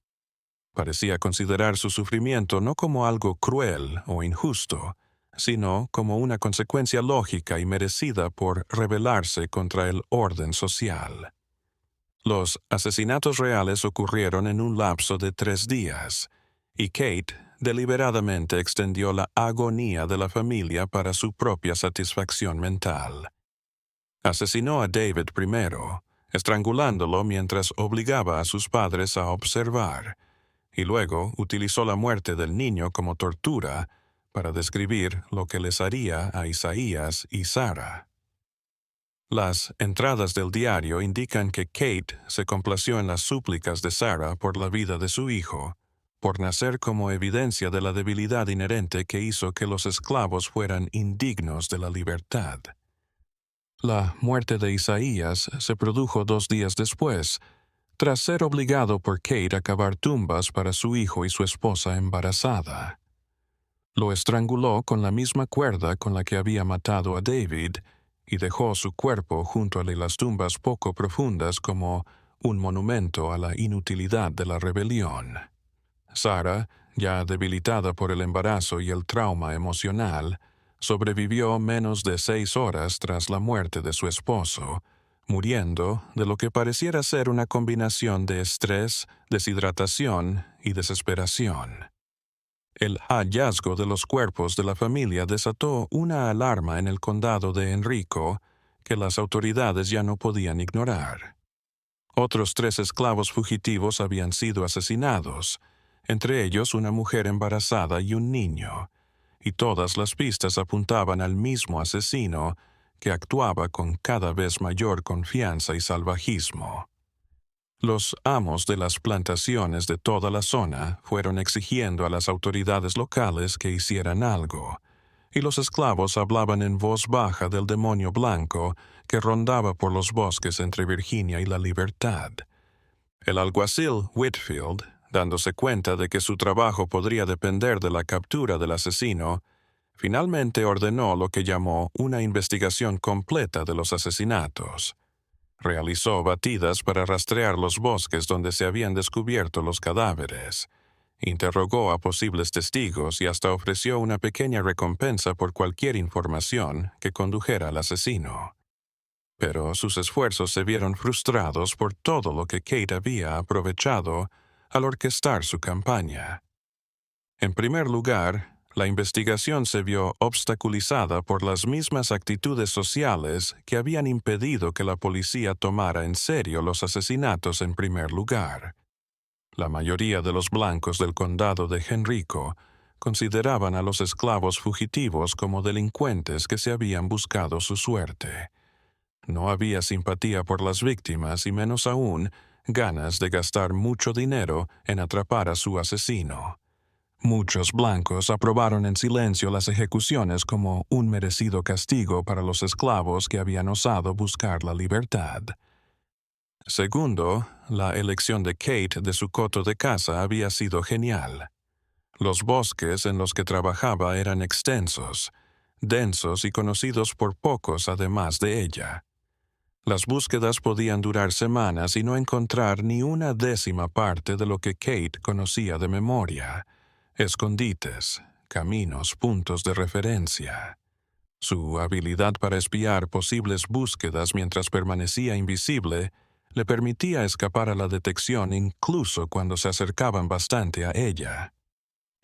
Parecía considerar su sufrimiento no como algo cruel o injusto, sino como una consecuencia lógica y merecida por rebelarse contra el orden social. Los asesinatos reales ocurrieron en un lapso de 3 días, y Kate deliberadamente extendió la agonía de la familia para su propia satisfacción mental. Asesinó a David primero, estrangulándolo mientras obligaba a sus padres a observar, y luego utilizó la muerte del niño como tortura para describir lo que les haría a Isaías y Sarah. Las entradas del diario indican que Kate se complació en las súplicas de Sarah por la vida de su hijo, por nacer como evidencia de la debilidad inherente que hizo que los esclavos fueran indignos de la libertad. La muerte de Isaías se produjo 2 días después, tras ser obligado por Kate a cavar tumbas para su hijo y su esposa embarazada. Lo estranguló con la misma cuerda con la que había matado a David y dejó su cuerpo junto a las tumbas poco profundas como un monumento a la inutilidad de la rebelión. Sara, ya debilitada por el embarazo y el trauma emocional, sobrevivió menos de 6 horas tras la muerte de su esposo, muriendo de lo que pareciera ser una combinación de estrés, deshidratación y desesperación. El hallazgo de los cuerpos de la familia desató una alarma en el condado de Enrico que las autoridades ya no podían ignorar. Otros 3 esclavos fugitivos habían sido asesinados, entre ellos una mujer embarazada y un niño, y todas las pistas apuntaban al mismo asesino que actuaba con cada vez mayor confianza y salvajismo. Los amos de las plantaciones de toda la zona fueron exigiendo a las autoridades locales que hicieran algo, y los esclavos hablaban en voz baja del demonio blanco que rondaba por los bosques entre Virginia y la Libertad. El alguacil Whitfield, dándose cuenta de que su trabajo podría depender de la captura del asesino, finalmente ordenó lo que llamó una investigación completa de los asesinatos. Realizó batidas para rastrear los bosques donde se habían descubierto los cadáveres. Interrogó a posibles testigos y hasta ofreció una pequeña recompensa por cualquier información que condujera al asesino. Pero sus esfuerzos se vieron frustrados por todo lo que Kate había aprovechado al orquestar su campaña. En primer lugar, la investigación se vio obstaculizada por las mismas actitudes sociales que habían impedido que la policía tomara en serio los asesinatos en primer lugar. La mayoría de los blancos del condado de Henrico consideraban a los esclavos fugitivos como delincuentes que se habían buscado su suerte. No había simpatía por las víctimas y menos aún ganas de gastar mucho dinero en atrapar a su asesino. Muchos blancos aprobaron en silencio las ejecuciones como un merecido castigo para los esclavos que habían osado buscar la libertad. Segundo, la elección de Kate de su coto de caza había sido genial. Los bosques en los que trabajaba eran extensos, densos y conocidos por pocos además de ella. Las búsquedas podían durar semanas y no encontrar ni una décima parte de lo que Kate conocía de memoria: escondites, caminos, puntos de referencia. Su habilidad para espiar posibles búsquedas mientras permanecía invisible le permitía escapar a la detección incluso cuando se acercaban bastante a ella.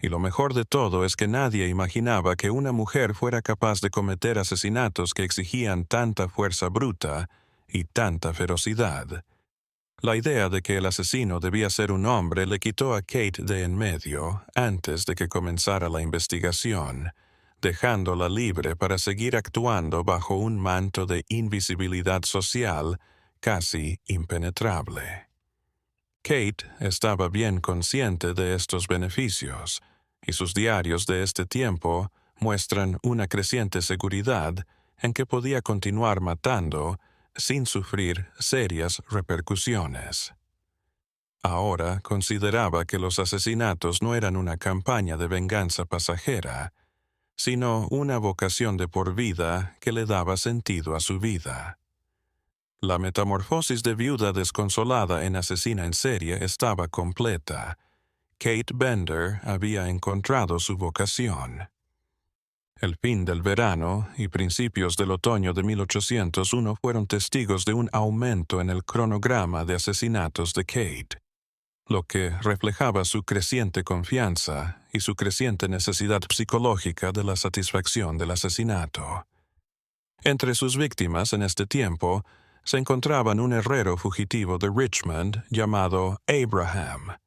Y lo mejor de todo es que nadie imaginaba que una mujer fuera capaz de cometer asesinatos que exigían tanta fuerza bruta y tanta ferocidad. La idea de que el asesino debía ser un hombre le quitó a Kate de en medio antes de que comenzara la investigación, dejándola libre para seguir actuando bajo un manto de invisibilidad social casi impenetrable. Kate estaba bien consciente de estos beneficios, y sus diarios de este tiempo muestran una creciente seguridad en que podía continuar matando sin sufrir serias repercusiones. Ahora consideraba que los asesinatos no eran una campaña de venganza pasajera, sino una vocación de por vida que le daba sentido a su vida. La metamorfosis de viuda desconsolada en asesina en serie estaba completa. Kate Bender había encontrado su vocación. El fin del verano y principios del otoño de 1801 fueron testigos de un aumento en el cronograma de asesinatos de Kate, lo que reflejaba su creciente confianza y su creciente necesidad psicológica de la satisfacción del asesinato. Entre sus víctimas en este tiempo se encontraban un herrero fugitivo de Richmond llamado Abraham,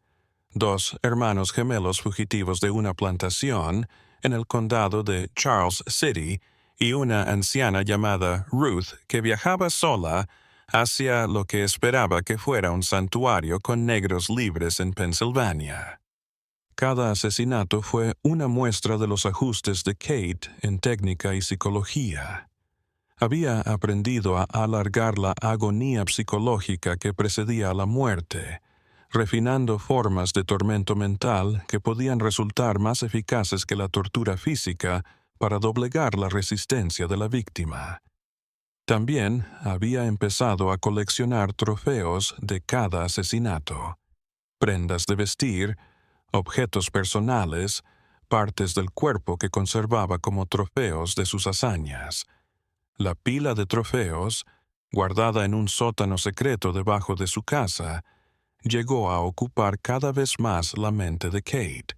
2 hermanos gemelos fugitivos de una plantación en el condado de Charles City y una anciana llamada Ruth que viajaba sola hacia lo que esperaba que fuera un santuario con negros libres en Pensilvania. Cada asesinato fue una muestra de los ajustes de Kate en técnica y psicología. Había aprendido a alargar la agonía psicológica que precedía a la muerte, refinando formas de tormento mental que podían resultar más eficaces que la tortura física para doblegar la resistencia de la víctima. También había empezado a coleccionar trofeos de cada asesinato: prendas de vestir, objetos personales, partes del cuerpo que conservaba como trofeos de sus hazañas. La pila de trofeos, guardada en un sótano secreto debajo de su casa, llegó a ocupar cada vez más la mente de Kate.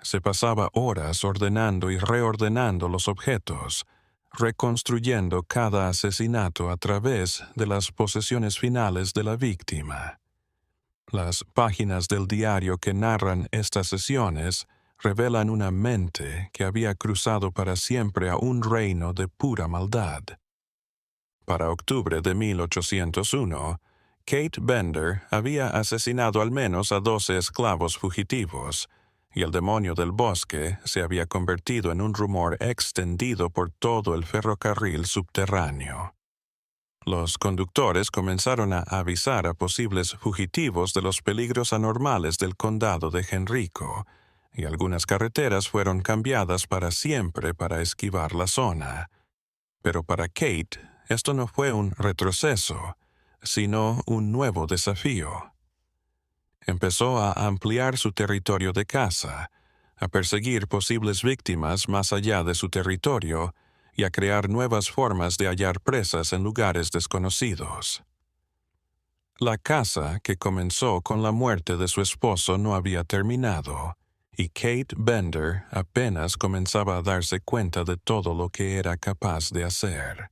Se pasaba horas ordenando y reordenando los objetos, reconstruyendo cada asesinato a través de las posesiones finales de la víctima. Las páginas del diario que narran estas sesiones revelan una mente que había cruzado para siempre a un reino de pura maldad. Para octubre de 1801, Kate Bender había asesinado al menos a 12 esclavos fugitivos, y el demonio del bosque se había convertido en un rumor extendido por todo el ferrocarril subterráneo. Los conductores comenzaron a avisar a posibles fugitivos de los peligros anormales del condado de Henrico, y algunas carreteras fueron cambiadas para siempre para esquivar la zona. Pero para Kate, esto no fue un retroceso, sino un nuevo desafío. Empezó a ampliar su territorio de caza, a perseguir posibles víctimas más allá de su territorio y a crear nuevas formas de hallar presas en lugares desconocidos. La caza que comenzó con la muerte de su esposo no había terminado, y Kate Bender apenas comenzaba a darse cuenta de todo lo que era capaz de hacer.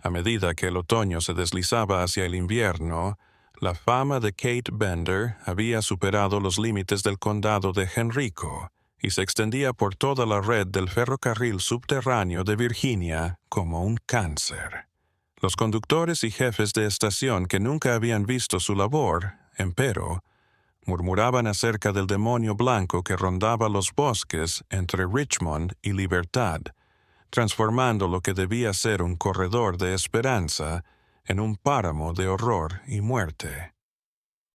A medida que el otoño se deslizaba hacia el invierno, la fama de Kate Bender había superado los límites del condado de Henrico y se extendía por toda la red del ferrocarril subterráneo de Virginia como un cáncer. Los conductores y jefes de estación que nunca habían visto su labor, empero, murmuraban acerca del demonio blanco que rondaba los bosques entre Richmond y Libertad, transformando lo que debía ser un corredor de esperanza en un páramo de horror y muerte.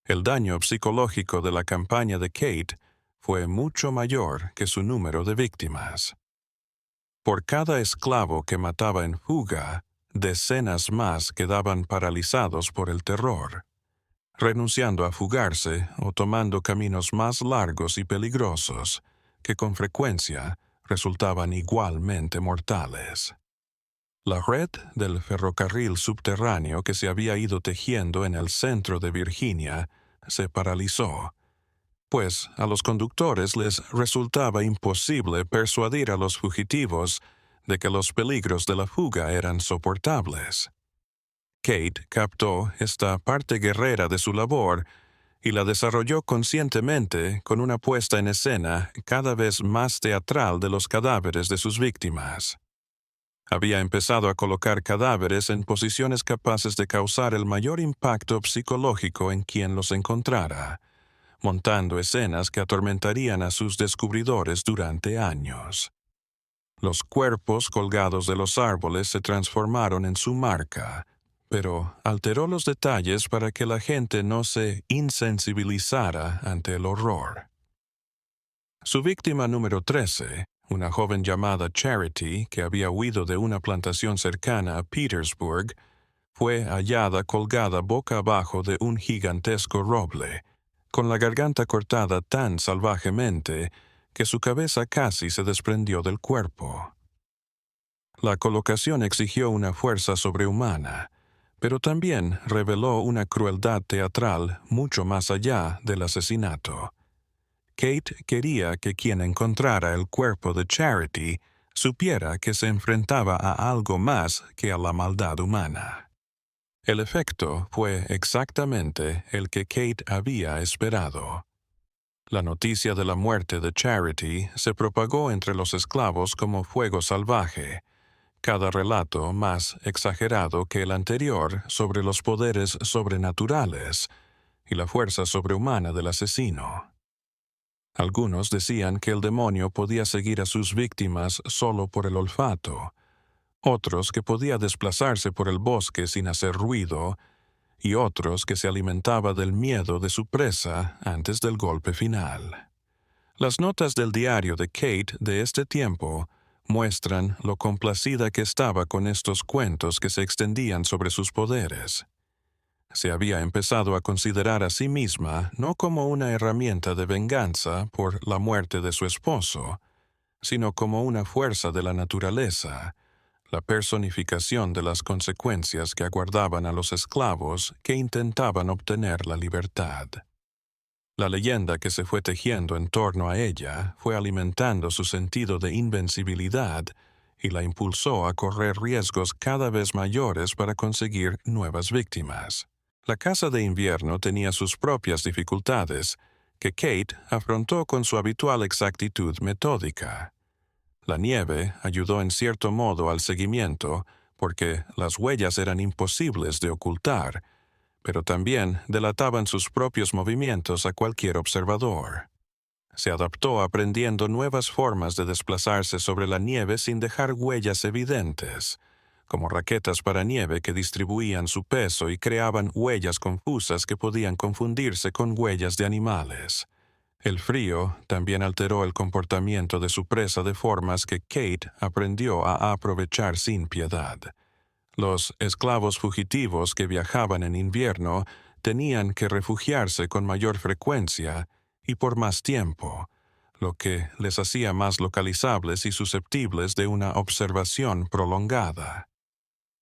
El daño psicológico de la campaña de Kate fue mucho mayor que su número de víctimas. Por cada esclavo que mataba en fuga, decenas más quedaban paralizados por el terror, renunciando a fugarse o tomando caminos más largos y peligrosos, que con frecuencia resultaban igualmente mortales. La red del ferrocarril subterráneo que se había ido tejiendo en el centro de Virginia se paralizó, pues a los conductores les resultaba imposible persuadir a los fugitivos de que los peligros de la fuga eran soportables. Kate captó esta parte guerrera de su labor y la desarrolló conscientemente con una puesta en escena cada vez más teatral de los cadáveres de sus víctimas. Había empezado a colocar cadáveres en posiciones capaces de causar el mayor impacto psicológico en quien los encontrara, montando escenas que atormentarían a sus descubridores durante años. Los cuerpos colgados de los árboles se transformaron en su marca, pero alteró los detalles para que la gente no se insensibilizara ante el horror. Su víctima número 13, una joven llamada Charity, que había huido de una plantación cercana a Petersburg, fue hallada colgada boca abajo de un gigantesco roble, con la garganta cortada tan salvajemente que su cabeza casi se desprendió del cuerpo. La colocación exigió una fuerza sobrehumana, pero también reveló una crueldad teatral mucho más allá del asesinato. Kate quería que quien encontrara el cuerpo de Charity supiera que se enfrentaba a algo más que a la maldad humana. El efecto fue exactamente el que Kate había esperado. La noticia de la muerte de Charity se propagó entre los esclavos como fuego salvaje, cada relato más exagerado que el anterior sobre los poderes sobrenaturales y la fuerza sobrehumana del asesino. Algunos decían que el demonio podía seguir a sus víctimas solo por el olfato, otros que podía desplazarse por el bosque sin hacer ruido, y otros que se alimentaba del miedo de su presa antes del golpe final. Las notas del diario de Kate de este tiempo muestran lo complacida que estaba con estos cuentos que se extendían sobre sus poderes. Se había empezado a considerar a sí misma no como una herramienta de venganza por la muerte de su esposo, sino como una fuerza de la naturaleza, la personificación de las consecuencias que aguardaban a los esclavos que intentaban obtener la libertad. La leyenda que se fue tejiendo en torno a ella fue alimentando su sentido de invencibilidad y la impulsó a correr riesgos cada vez mayores para conseguir nuevas víctimas. La casa de invierno tenía sus propias dificultades, que Kate afrontó con su habitual exactitud metódica. La nieve ayudó en cierto modo al seguimiento, porque las huellas eran imposibles de ocultar, pero también delataban sus propios movimientos a cualquier observador. Se adaptó aprendiendo nuevas formas de desplazarse sobre la nieve sin dejar huellas evidentes, como raquetas para nieve que distribuían su peso y creaban huellas confusas que podían confundirse con huellas de animales. El frío también alteró el comportamiento de su presa de formas que Kate aprendió a aprovechar sin piedad. Los esclavos fugitivos que viajaban en invierno tenían que refugiarse con mayor frecuencia y por más tiempo, lo que les hacía más localizables y susceptibles de una observación prolongada.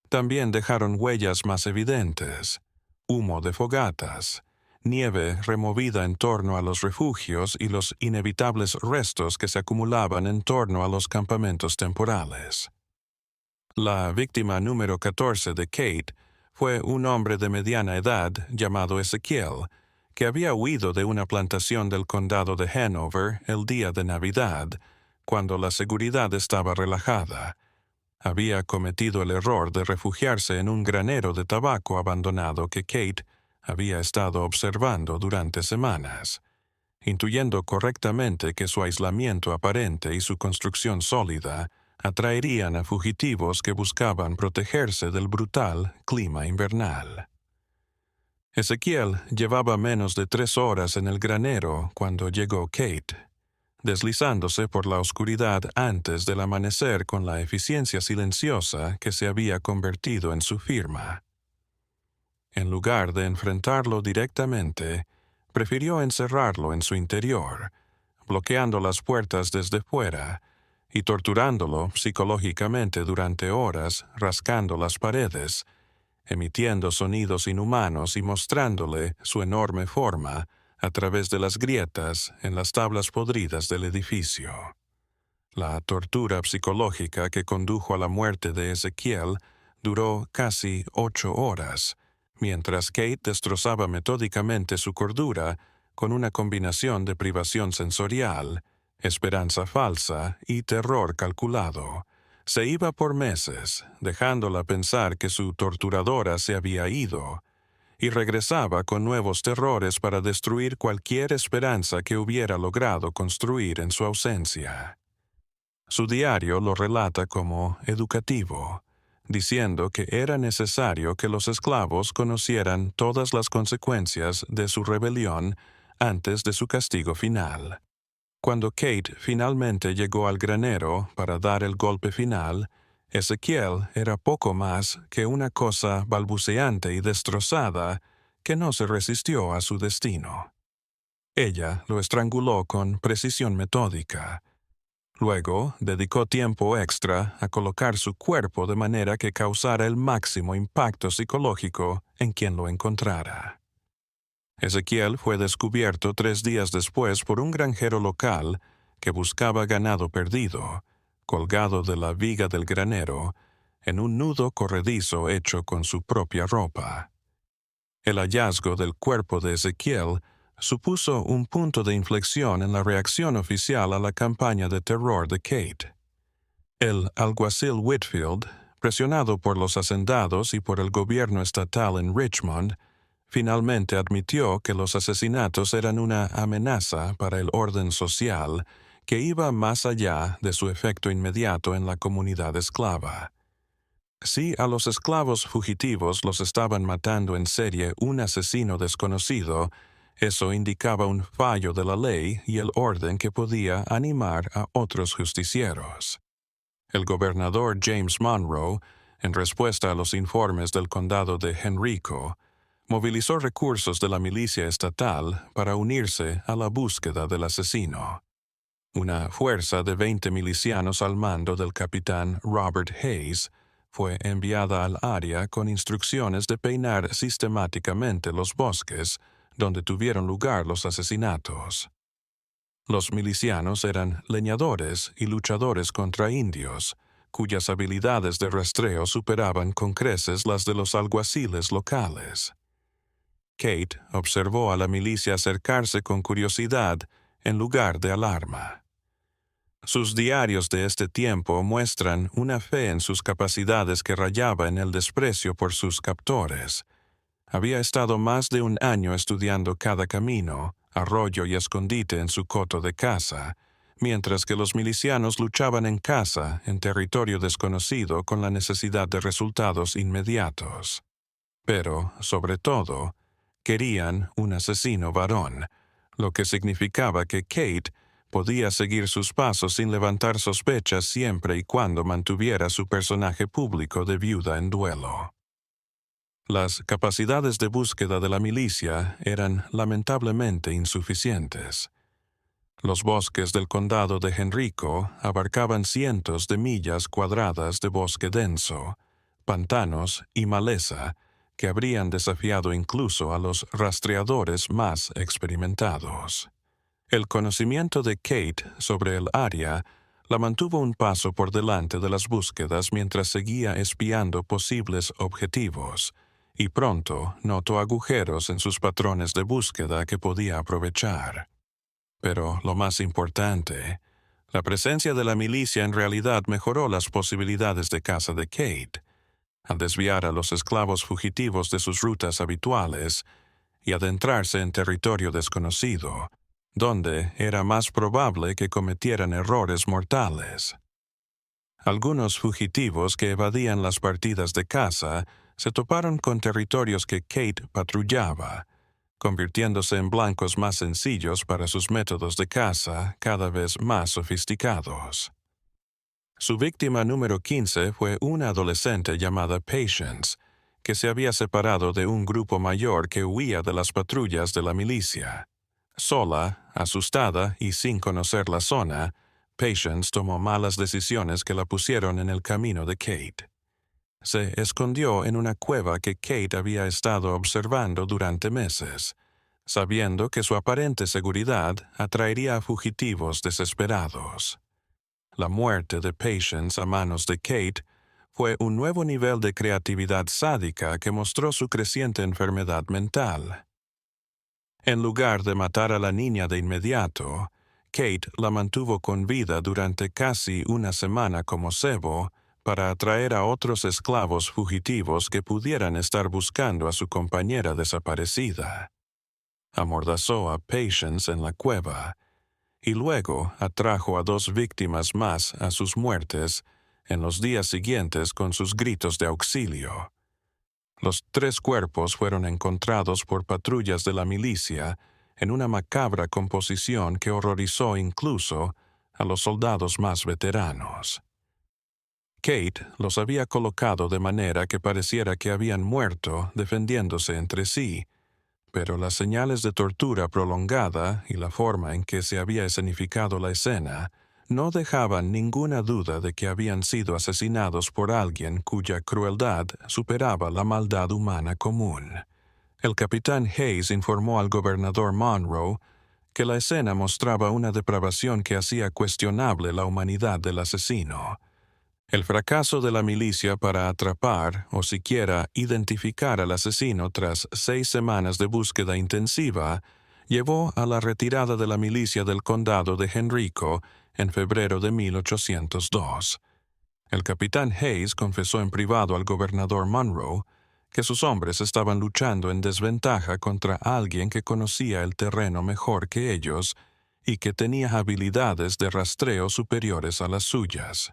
También dejaron huellas más evidentes: humo de fogatas, nieve removida en torno a los refugios y los inevitables restos que se acumulaban en torno a los campamentos temporales. La víctima número 14 de Kate fue un hombre de mediana edad llamado Ezequiel, que había huido de una plantación del condado de Hanover el día de Navidad, cuando la seguridad estaba relajada. Había cometido el error de refugiarse en un granero de tabaco abandonado que Kate había estado observando durante semanas. Intuyendo correctamente que su aislamiento aparente y su construcción sólida atraerían a fugitivos que buscaban protegerse del brutal clima invernal. Ezequiel llevaba menos de 3 horas en el granero cuando llegó Kate, deslizándose por la oscuridad antes del amanecer con la eficiencia silenciosa que se había convertido en su firma. En lugar de enfrentarlo directamente, prefirió encerrarlo en su interior, bloqueando las puertas desde fuera y torturándolo psicológicamente durante horas, rascando las paredes, emitiendo sonidos inhumanos y mostrándole su enorme forma a través de las grietas en las tablas podridas del edificio. La tortura psicológica que condujo a la muerte de Ezequiel duró casi 8 horas, mientras Kate destrozaba metódicamente su cordura con una combinación de privación sensorial, esperanza falsa y terror calculado. Se iba por meses, dejándola pensar que su torturadora se había ido, y regresaba con nuevos terrores para destruir cualquier esperanza que hubiera logrado construir en su ausencia. Su diario lo relata como educativo, diciendo que era necesario que los esclavos conocieran todas las consecuencias de su rebelión antes de su castigo final. Cuando Kate finalmente llegó al granero para dar el golpe final, Ezequiel era poco más que una cosa balbuceante y destrozada que no se resistió a su destino. Ella lo estranguló con precisión metódica. Luego dedicó tiempo extra a colocar su cuerpo de manera que causara el máximo impacto psicológico en quien lo encontrara. Ezequiel fue descubierto 3 días después por un granjero local que buscaba ganado perdido, colgado de la viga del granero, en un nudo corredizo hecho con su propia ropa. El hallazgo del cuerpo de Ezequiel supuso un punto de inflexión en la reacción oficial a la campaña de terror de Kate. El alguacil Whitfield, presionado por los hacendados y por el gobierno estatal en Richmond, Finalmente admitió que los asesinatos eran una amenaza para el orden social que iba más allá de su efecto inmediato en la comunidad esclava. Si a los esclavos fugitivos los estaban matando en serie un asesino desconocido, eso indicaba un fallo de la ley y el orden que podía animar a otros justicieros. El gobernador James Monroe, en respuesta a los informes del condado de Henrico, movilizó recursos de la milicia estatal para unirse a la búsqueda del asesino. Una fuerza de 20 milicianos al mando del capitán Robert Hayes fue enviada al área con instrucciones de peinar sistemáticamente los bosques donde tuvieron lugar los asesinatos. Los milicianos eran leñadores y luchadores contra indios, cuyas habilidades de rastreo superaban con creces las de los alguaciles locales. Kate observó a la milicia acercarse con curiosidad en lugar de alarma. Sus diarios de este tiempo muestran una fe en sus capacidades que rayaba en el desprecio por sus captores. Había estado más de un año estudiando cada camino, arroyo y escondite en su coto de caza, mientras que los milicianos luchaban en casa, en territorio desconocido, con la necesidad de resultados inmediatos. Pero, sobre todo, querían un asesino varón, lo que significaba que Kate podía seguir sus pasos sin levantar sospechas siempre y cuando mantuviera su personaje público de viuda en duelo. Las capacidades de búsqueda de la milicia eran lamentablemente insuficientes. Los bosques del condado de Henrico abarcaban cientos de millas cuadradas de bosque denso, pantanos y maleza que habrían desafiado incluso a los rastreadores más experimentados. El conocimiento de Kate sobre el área la mantuvo un paso por delante de las búsquedas mientras seguía espiando posibles objetivos, y pronto notó agujeros en sus patrones de búsqueda que podía aprovechar. Pero lo más importante, la presencia de la milicia en realidad mejoró las posibilidades de caza de Kate, al desviar a los esclavos fugitivos de sus rutas habituales y adentrarse en territorio desconocido, donde era más probable que cometieran errores mortales. Algunos fugitivos que evadían las partidas de caza se toparon con territorios que Kate patrullaba, convirtiéndose en blancos más sencillos para sus métodos de caza cada vez más sofisticados. Su víctima número 15 fue una adolescente llamada Patience, que se había separado de un grupo mayor que huía de las patrullas de la milicia. Sola, asustada y sin conocer la zona, Patience tomó malas decisiones que la pusieron en el camino de Kate. Se escondió en una cueva que Kate había estado observando durante meses, sabiendo que su aparente seguridad atraería a fugitivos desesperados. La muerte de Patience a manos de Kate fue un nuevo nivel de creatividad sádica que mostró su creciente enfermedad mental. En lugar de matar a la niña de inmediato, Kate la mantuvo con vida durante casi una semana como cebo para atraer a otros esclavos fugitivos que pudieran estar buscando a su compañera desaparecida. Amordazó a Patience en la cueva y luego atrajo a 2 víctimas más a sus muertes en los días siguientes con sus gritos de auxilio. Los 3 cuerpos fueron encontrados por patrullas de la milicia en una macabra composición que horrorizó incluso a los soldados más veteranos. Kate los había colocado de manera que pareciera que habían muerto defendiéndose entre sí, pero las señales de tortura prolongada y la forma en que se había escenificado la escena no dejaban ninguna duda de que habían sido asesinados por alguien cuya crueldad superaba la maldad humana común. El capitán Hayes informó al gobernador Monroe que la escena mostraba una depravación que hacía cuestionable la humanidad del asesino. El fracaso de la milicia para atrapar o siquiera identificar al asesino tras 6 semanas de búsqueda intensiva llevó a la retirada de la milicia del condado de Henrico en febrero de 1802. El capitán Hayes confesó en privado al gobernador Monroe que sus hombres estaban luchando en desventaja contra alguien que conocía el terreno mejor que ellos y que tenía habilidades de rastreo superiores a las suyas.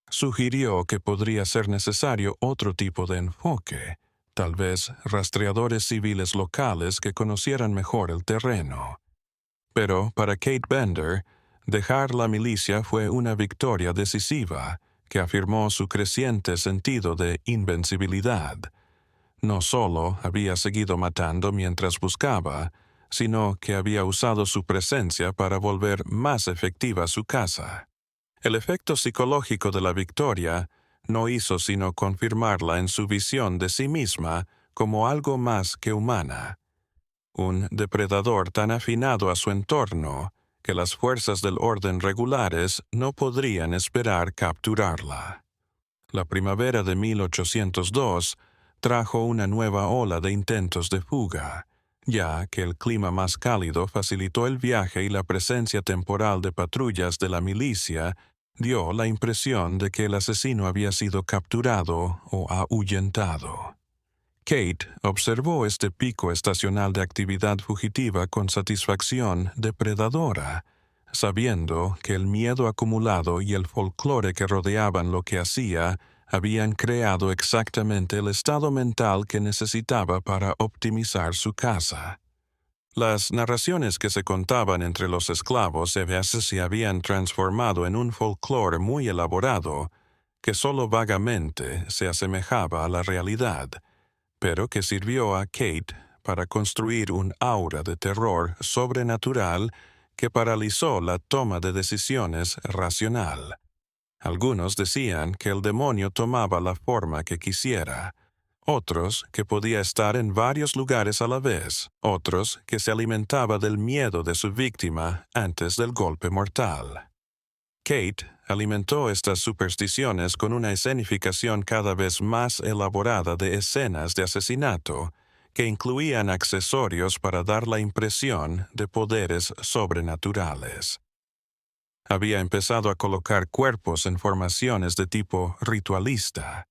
Sugirió que podría ser necesario otro tipo de enfoque, tal vez rastreadores civiles locales que conocieran mejor el terreno. Pero para Kate Bender, dejar la milicia fue una victoria decisiva que afirmó su creciente sentido de invencibilidad. No solo había seguido matando mientras buscaba, sino que había usado su presencia para volver más efectiva su caza. El efecto psicológico de la victoria no hizo sino confirmarla en su visión de sí misma como algo más que humana. Un depredador tan afinado a su entorno que las fuerzas del orden regulares no podrían esperar capturarla. La primavera de 1802 trajo una nueva ola de intentos de fuga, ya que el clima más cálido facilitó el viaje y la presencia temporal de patrullas de la milicia dio la impresión de que el asesino había sido capturado o ahuyentado. Kate observó este pico estacional de actividad fugitiva con satisfacción depredadora, sabiendo que el miedo acumulado y el folclore que rodeaban lo que hacía habían creado exactamente el estado mental que necesitaba para optimizar su caza. Las narraciones que se contaban entre los esclavos a veces se habían transformado en un folclore muy elaborado, que solo vagamente se asemejaba a la realidad, pero que sirvió a Kate para construir un aura de terror sobrenatural que paralizó la toma de decisiones racional. Algunos decían que el demonio tomaba la forma que quisiera, otros que podía estar en varios lugares a la vez, otros que se alimentaba del miedo de su víctima antes del golpe mortal. Kate alimentó estas supersticiones con una escenificación cada vez más elaborada de escenas de asesinato, que incluían accesorios para dar la impresión de poderes sobrenaturales. Había empezado a colocar cuerpos en formaciones de tipo ritualista,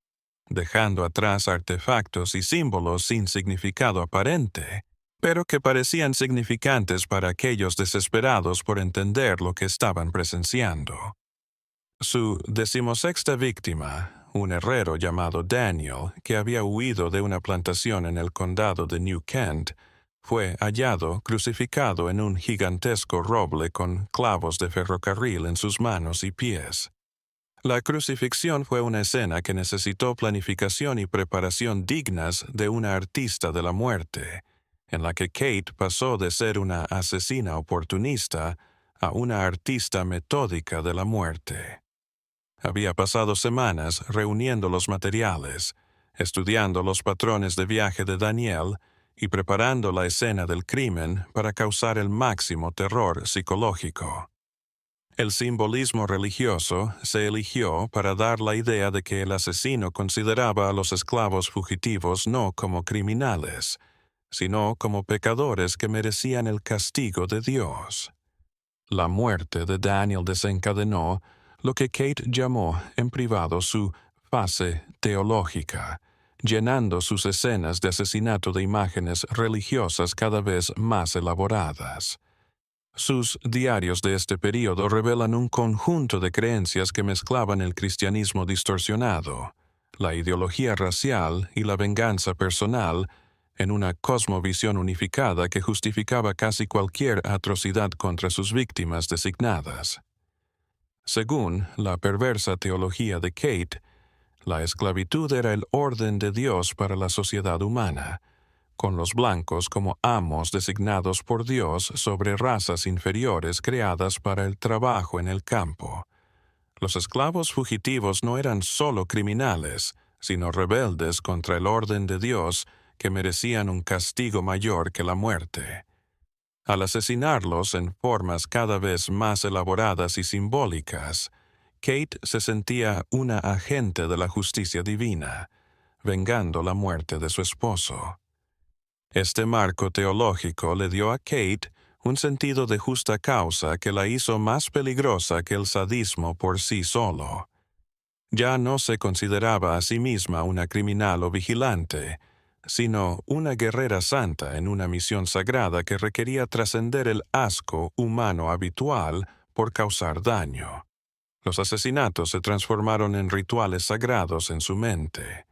dejando atrás artefactos y símbolos sin significado aparente, pero que parecían significantes para aquellos desesperados por entender lo que estaban presenciando. Su 16ª víctima, un herrero llamado Daniel, que había huido de una plantación en el condado de New Kent, fue hallado crucificado en un gigantesco roble con clavos de ferrocarril en sus manos y pies. La crucifixión fue una escena que necesitó planificación y preparación dignas de una artista de la muerte, en la que Kate pasó de ser una asesina oportunista a una artista metódica de la muerte. Había pasado semanas reuniendo los materiales, estudiando los patrones de viaje de Daniel y preparando la escena del crimen para causar el máximo terror psicológico. El simbolismo religioso se eligió para dar la idea de que el asesino consideraba a los esclavos fugitivos no como criminales, sino como pecadores que merecían el castigo de Dios. La muerte de Daniel desencadenó lo que Kate llamó en privado su fase teológica, llenando sus escenas de asesinato de imágenes religiosas cada vez más elaboradas. Sus diarios de este período revelan un conjunto de creencias que mezclaban el cristianismo distorsionado, la ideología racial y la venganza personal en una cosmovisión unificada que justificaba casi cualquier atrocidad contra sus víctimas designadas. Según la perversa teología de Kate, la esclavitud era el orden de Dios para la sociedad humana, con los blancos como amos designados por Dios sobre razas inferiores creadas para el trabajo en el campo. Los esclavos fugitivos no eran solo criminales, sino rebeldes contra el orden de Dios que merecían un castigo mayor que la muerte. Al asesinarlos en formas cada vez más elaboradas y simbólicas, Kate se sentía una agente de la justicia divina, vengando la muerte de su esposo. Este marco teológico le dio a Kate un sentido de justa causa que la hizo más peligrosa que el sadismo por sí solo. Ya no se consideraba a sí misma una criminal o vigilante, sino una guerrera santa en una misión sagrada que requería trascender el asco humano habitual por causar daño. Los asesinatos se transformaron en rituales sagrados en su mente.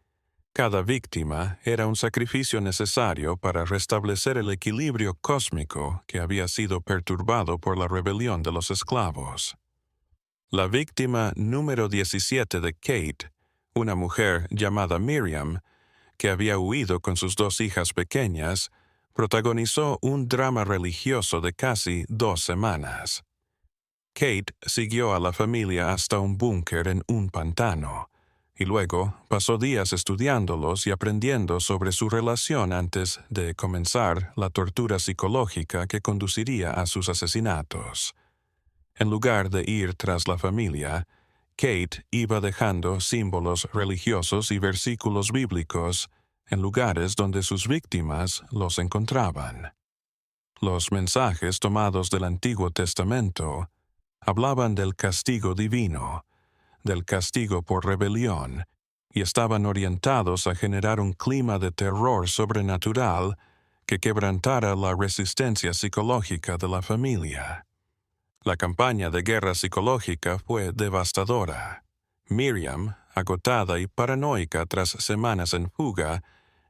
Cada víctima era un sacrificio necesario para restablecer el equilibrio cósmico que había sido perturbado por la rebelión de los esclavos. La víctima número 17 de Kate, una mujer llamada Miriam, que había huido con sus 2 hijas pequeñas, protagonizó un drama religioso de casi 2 semanas. Kate siguió a la familia hasta un búnker en un pantano, y luego pasó días estudiándolos y aprendiendo sobre su relación antes de comenzar la tortura psicológica que conduciría a sus asesinatos. En lugar de ir tras la familia, Kate iba dejando símbolos religiosos y versículos bíblicos en lugares donde sus víctimas los encontraban. Los mensajes tomados del Antiguo Testamento hablaban del castigo divino, del castigo por rebelión, y estaban orientados a generar un clima de terror sobrenatural que quebrantara la resistencia psicológica de la familia. La campaña de guerra psicológica fue devastadora. Miriam, agotada y paranoica tras semanas en fuga,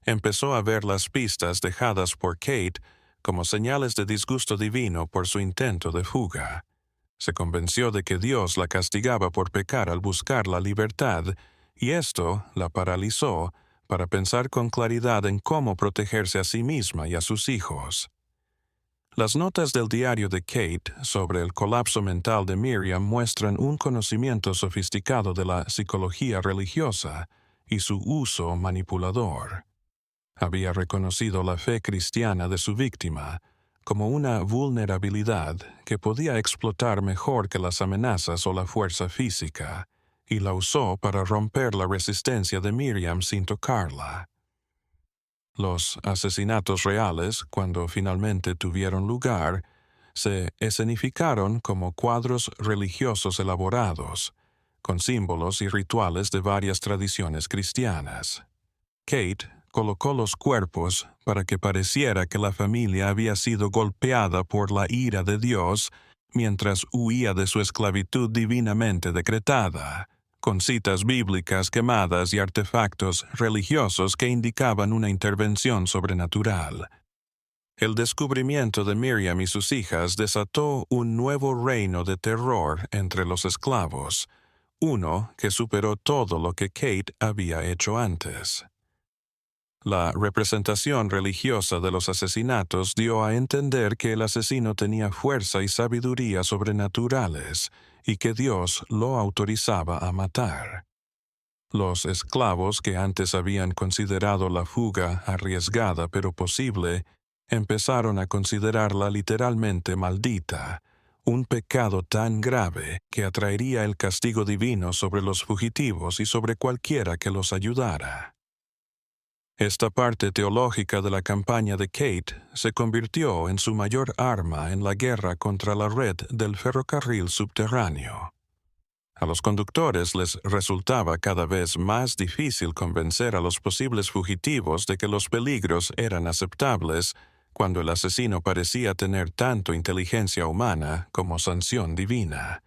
empezó a ver las pistas dejadas por Kate como señales de disgusto divino por su intento de fuga. Se convenció de que Dios la castigaba por pecar al buscar la libertad, y esto la paralizó para pensar con claridad en cómo protegerse a sí misma y a sus hijos. Las notas del diario de Kate sobre el colapso mental de Miriam muestran un conocimiento sofisticado de la psicología religiosa y su uso manipulador. Había reconocido la fe cristiana de su víctima como una vulnerabilidad que podía explotar mejor que las amenazas o la fuerza física, y la usó para romper la resistencia de Miriam sin tocarla. Los asesinatos reales, cuando finalmente tuvieron lugar, se escenificaron como cuadros religiosos elaborados, con símbolos y rituales de varias tradiciones cristianas. Kate colocó los cuerpos para que pareciera que la familia había sido golpeada por la ira de Dios mientras huía de su esclavitud divinamente decretada, con citas bíblicas quemadas y artefactos religiosos que indicaban una intervención sobrenatural. El descubrimiento de Miriam y sus hijas desató un nuevo reino de terror entre los esclavos, uno que superó todo lo que Kate había hecho antes. La representación religiosa de los asesinatos dio a entender que el asesino tenía fuerza y sabiduría sobrenaturales y que Dios lo autorizaba a matar. Los esclavos que antes habían considerado la fuga arriesgada pero posible, empezaron a considerarla literalmente maldita, un pecado tan grave que atraería el castigo divino sobre los fugitivos y sobre cualquiera que los ayudara. Esta parte teológica de la campaña de Kate se convirtió en su mayor arma en la guerra contra la red del ferrocarril subterráneo. A los conductores les resultaba cada vez más difícil convencer a los posibles fugitivos de que los peligros eran aceptables cuando el asesino parecía tener tanto inteligencia humana como sanción divina.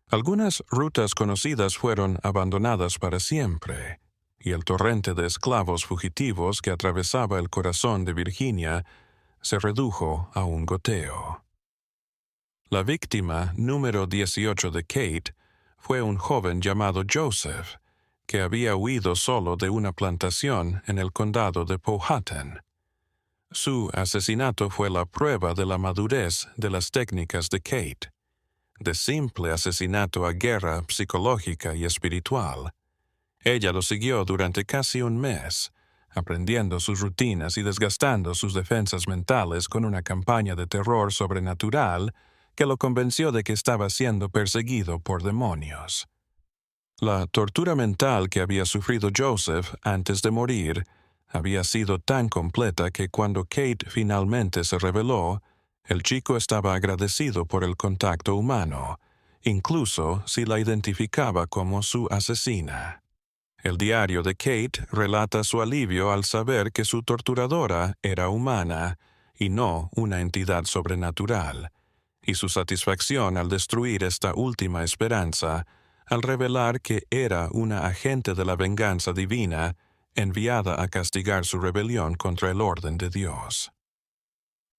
Algunas rutas conocidas fueron abandonadas para siempre, y el torrente de esclavos fugitivos que atravesaba el corazón de Virginia se redujo a un goteo. La víctima número 18 de Kate fue un joven llamado Joseph, que había huido solo de una plantación en el condado de Powhatan. Su asesinato fue la prueba de la madurez de las técnicas de Kate, de simple asesinato a guerra psicológica y espiritual. Ella lo siguió durante casi un mes, aprendiendo sus rutinas y desgastando sus defensas mentales con una campaña de terror sobrenatural que lo convenció de que estaba siendo perseguido por demonios. La tortura mental que había sufrido Joseph antes de morir había sido tan completa que cuando Kate finalmente se reveló, el chico estaba agradecido por el contacto humano, incluso si la identificaba como su asesina. El diario de Kate relata su alivio al saber que su torturadora era humana y no una entidad sobrenatural, y su satisfacción al destruir esta última esperanza, al revelar que era una agente de la venganza divina enviada a castigar su rebelión contra el orden de Dios.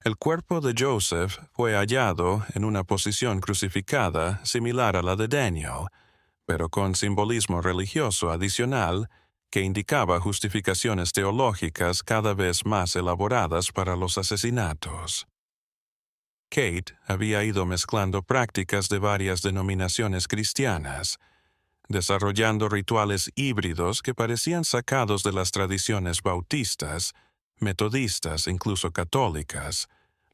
El cuerpo de Joseph fue hallado en una posición crucificada similar a la de Daniel, pero con simbolismo religioso adicional que indicaba justificaciones teológicas cada vez más elaboradas para los asesinatos. Kate había ido mezclando prácticas de varias denominaciones cristianas, desarrollando rituales híbridos que parecían sacados de las tradiciones bautistas, metodistas, incluso católicas,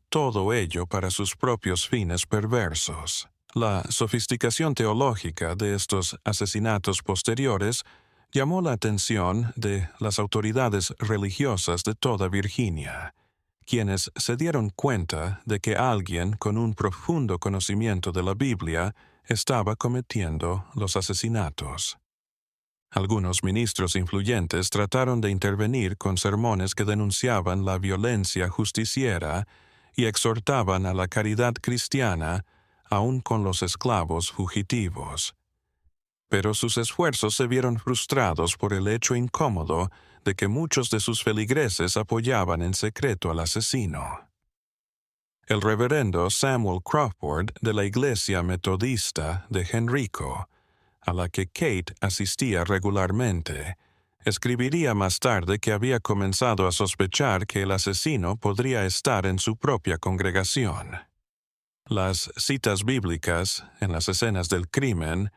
todo ello para sus propios fines perversos. La sofisticación teológica de estos asesinatos posteriores llamó la atención de las autoridades religiosas de toda Virginia, quienes se dieron cuenta de que alguien con un profundo conocimiento de la Biblia estaba cometiendo los asesinatos. Algunos ministros influyentes trataron de intervenir con sermones que denunciaban la violencia justiciera y exhortaban a la caridad cristiana aun con los esclavos fugitivos. Pero sus esfuerzos se vieron frustrados por el hecho incómodo de que muchos de sus feligreses apoyaban en secreto al asesino. El reverendo Samuel Crawford de la Iglesia Metodista de Henrico, a la que Kate asistía regularmente, escribiría más tarde que había comenzado a sospechar que el asesino podría estar en su propia congregación. Las citas bíblicas en las escenas del crimen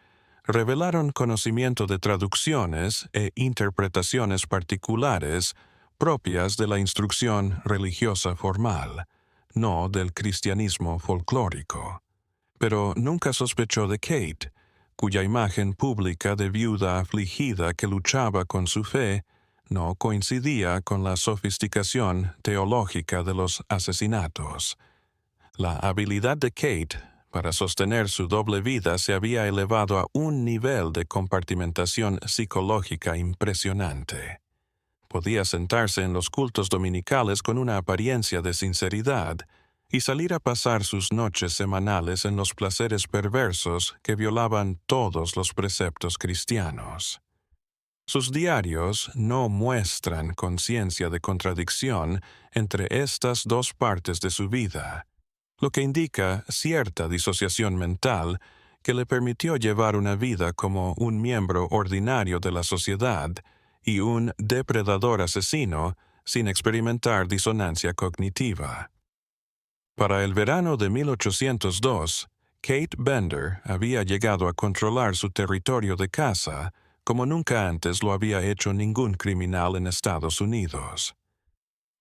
revelaron conocimiento de traducciones e interpretaciones particulares propias de la instrucción religiosa formal, no del cristianismo folclórico. Pero nunca sospechó de Kate, cuya imagen pública de viuda afligida que luchaba con su fe no coincidía con la sofisticación teológica de los asesinatos. La habilidad de Kate para sostener su doble vida se había elevado a un nivel de compartimentación psicológica impresionante. Podía sentarse en los cultos dominicales con una apariencia de sinceridad y salir a pasar sus noches semanales en los placeres perversos que violaban todos los preceptos cristianos. Sus diarios no muestran conciencia de contradicción entre estas dos partes de su vida, lo que indica cierta disociación mental que le permitió llevar una vida como un miembro ordinario de la sociedad y un depredador asesino sin experimentar disonancia cognitiva. Para el verano de 1802, Kate Bender había llegado a controlar su territorio de caza como nunca antes lo había hecho ningún criminal en Estados Unidos.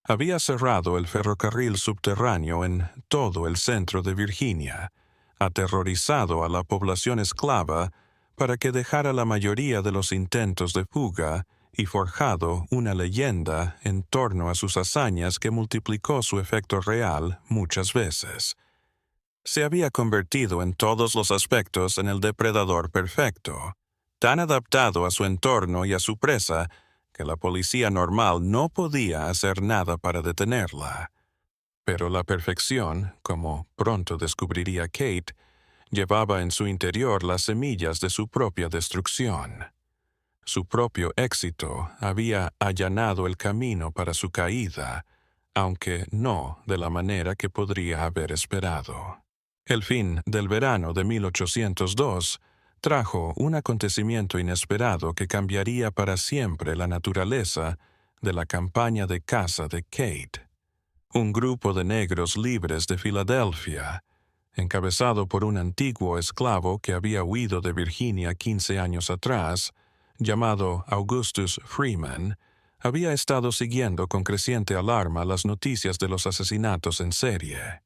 Había cerrado el ferrocarril subterráneo en todo el centro de Virginia, aterrorizado a la población esclava para que dejara la mayoría de los intentos de fuga y forjado una leyenda en torno a sus hazañas que multiplicó su efecto real muchas veces. Se había convertido en todos los aspectos en el depredador perfecto, tan adaptado a su entorno y a su presa que la policía normal no podía hacer nada para detenerla. Pero la perfección, como pronto descubriría Kate, llevaba en su interior las semillas de su propia destrucción. Su propio éxito había allanado el camino para su caída, aunque no de la manera que podría haber esperado. El fin del verano de 1802 trajo un acontecimiento inesperado que cambiaría para siempre la naturaleza de la campaña de caza de Kate. Un grupo de negros libres de Filadelfia, encabezado por un antiguo esclavo que había huido de Virginia 15 años atrás, llamado Augustus Freeman, había estado siguiendo con creciente alarma las noticias de los asesinatos en serie.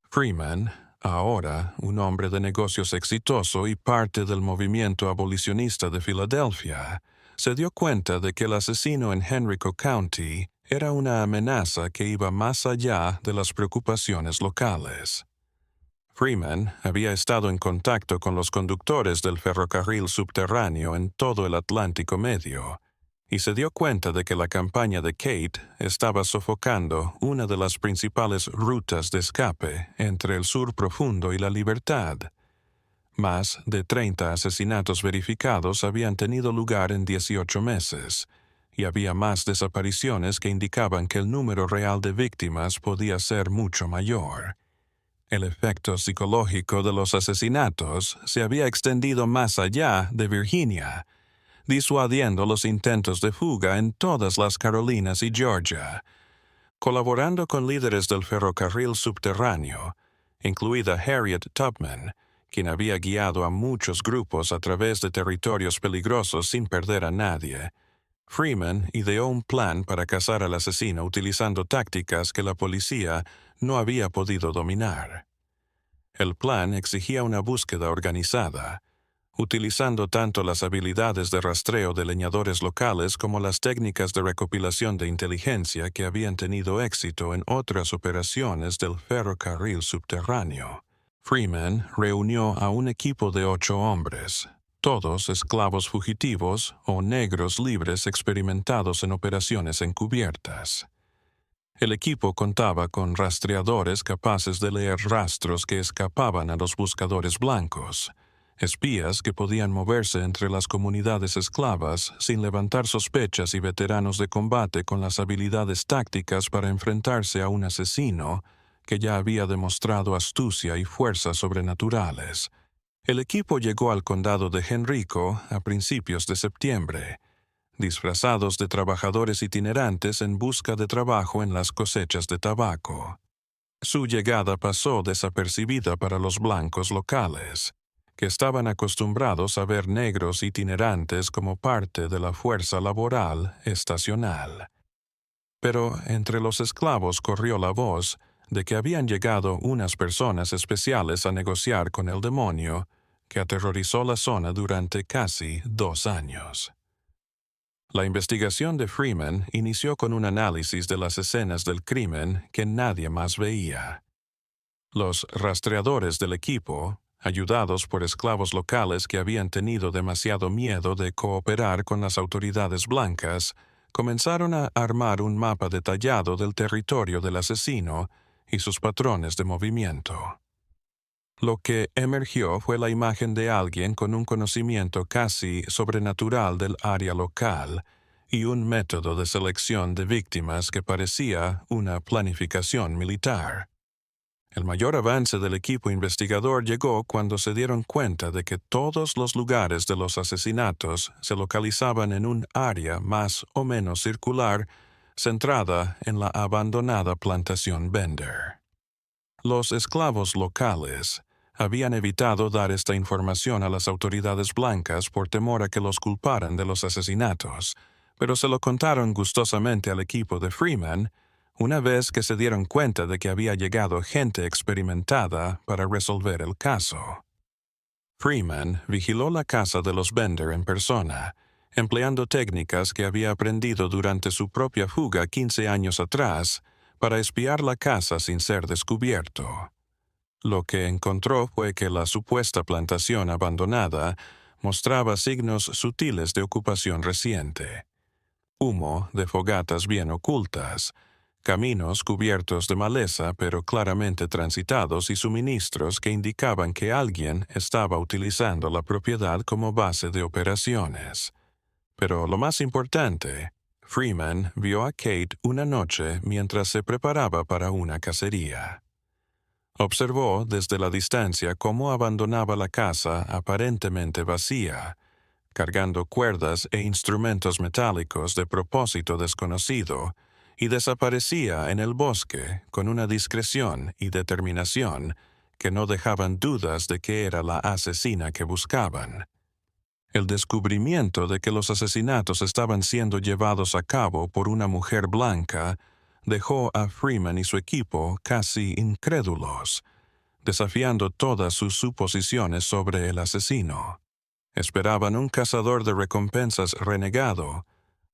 Freeman, ahora un hombre de negocios exitoso y parte del movimiento abolicionista de Filadelfia, se dio cuenta de que el asesino en Henrico County era una amenaza que iba más allá de las preocupaciones locales. Freeman había estado en contacto con los conductores del ferrocarril subterráneo en todo el Atlántico Medio, y se dio cuenta de que la campaña de Kate estaba sofocando una de las principales rutas de escape entre el sur profundo y la libertad. Más de 30 asesinatos verificados habían tenido lugar en 18 meses, y había más desapariciones que indicaban que el número real de víctimas podía ser mucho mayor. El efecto psicológico de los asesinatos se había extendido más allá de Virginia, disuadiendo los intentos de fuga en todas las Carolinas y Georgia. Colaborando con líderes del ferrocarril subterráneo, incluida Harriet Tubman, quien había guiado a muchos grupos a través de territorios peligrosos sin perder a nadie, Freeman ideó un plan para cazar al asesino utilizando tácticas que la policía no había podido dominar. El plan exigía una búsqueda organizada, utilizando tanto las habilidades de rastreo de leñadores locales como las técnicas de recopilación de inteligencia que habían tenido éxito en otras operaciones del ferrocarril subterráneo. Freeman reunió a un equipo de 8 hombres, todos esclavos fugitivos o negros libres experimentados en operaciones encubiertas. El equipo contaba con rastreadores capaces de leer rastros que escapaban a los buscadores blancos, espías que podían moverse entre las comunidades esclavas sin levantar sospechas y veteranos de combate con las habilidades tácticas para enfrentarse a un asesino que ya había demostrado astucia y fuerzas sobrenaturales. El equipo llegó al condado de Henrico a principios de septiembre, disfrazados de trabajadores itinerantes en busca de trabajo en las cosechas de tabaco. Su llegada pasó desapercibida para los blancos locales, que estaban acostumbrados a ver negros itinerantes como parte de la fuerza laboral estacional. Pero entre los esclavos corrió la voz de que habían llegado unas personas especiales a negociar con el demonio, que aterrorizó la zona durante casi 2 años. La investigación de Freeman inició con un análisis de las escenas del crimen que nadie más veía. Los rastreadores del equipo, ayudados por esclavos locales que habían tenido demasiado miedo de cooperar con las autoridades blancas, comenzaron a armar un mapa detallado del territorio del asesino y sus patrones de movimiento. Lo que emergió fue la imagen de alguien con un conocimiento casi sobrenatural del área local y un método de selección de víctimas que parecía una planificación militar. El mayor avance del equipo investigador llegó cuando se dieron cuenta de que todos los lugares de los asesinatos se localizaban en un área más o menos circular centrada en la abandonada plantación Bender. Los esclavos locales habían evitado dar esta información a las autoridades blancas por temor a que los culparan de los asesinatos, pero se lo contaron gustosamente al equipo de Freeman una vez que se dieron cuenta de que había llegado gente experimentada para resolver el caso. Freeman vigiló la casa de los Bender en persona, empleando técnicas que había aprendido durante su propia fuga 15 años atrás para espiar la casa sin ser descubierto. Lo que encontró fue que la supuesta plantación abandonada mostraba signos sutiles de ocupación reciente. Humo de fogatas bien ocultas, caminos cubiertos de maleza pero claramente transitados y suministros que indicaban que alguien estaba utilizando la propiedad como base de operaciones. Pero lo más importante, Freeman vio a Kate una noche mientras se preparaba para una cacería. Observó desde la distancia cómo abandonaba la casa aparentemente vacía, cargando cuerdas e instrumentos metálicos de propósito desconocido, y desaparecía en el bosque con una discreción y determinación que no dejaban dudas de que era la asesina que buscaban. El descubrimiento de que los asesinatos estaban siendo llevados a cabo por una mujer blanca dejó a Freeman y su equipo casi incrédulos, desafiando todas sus suposiciones sobre el asesino. Esperaban un cazador de recompensas renegado,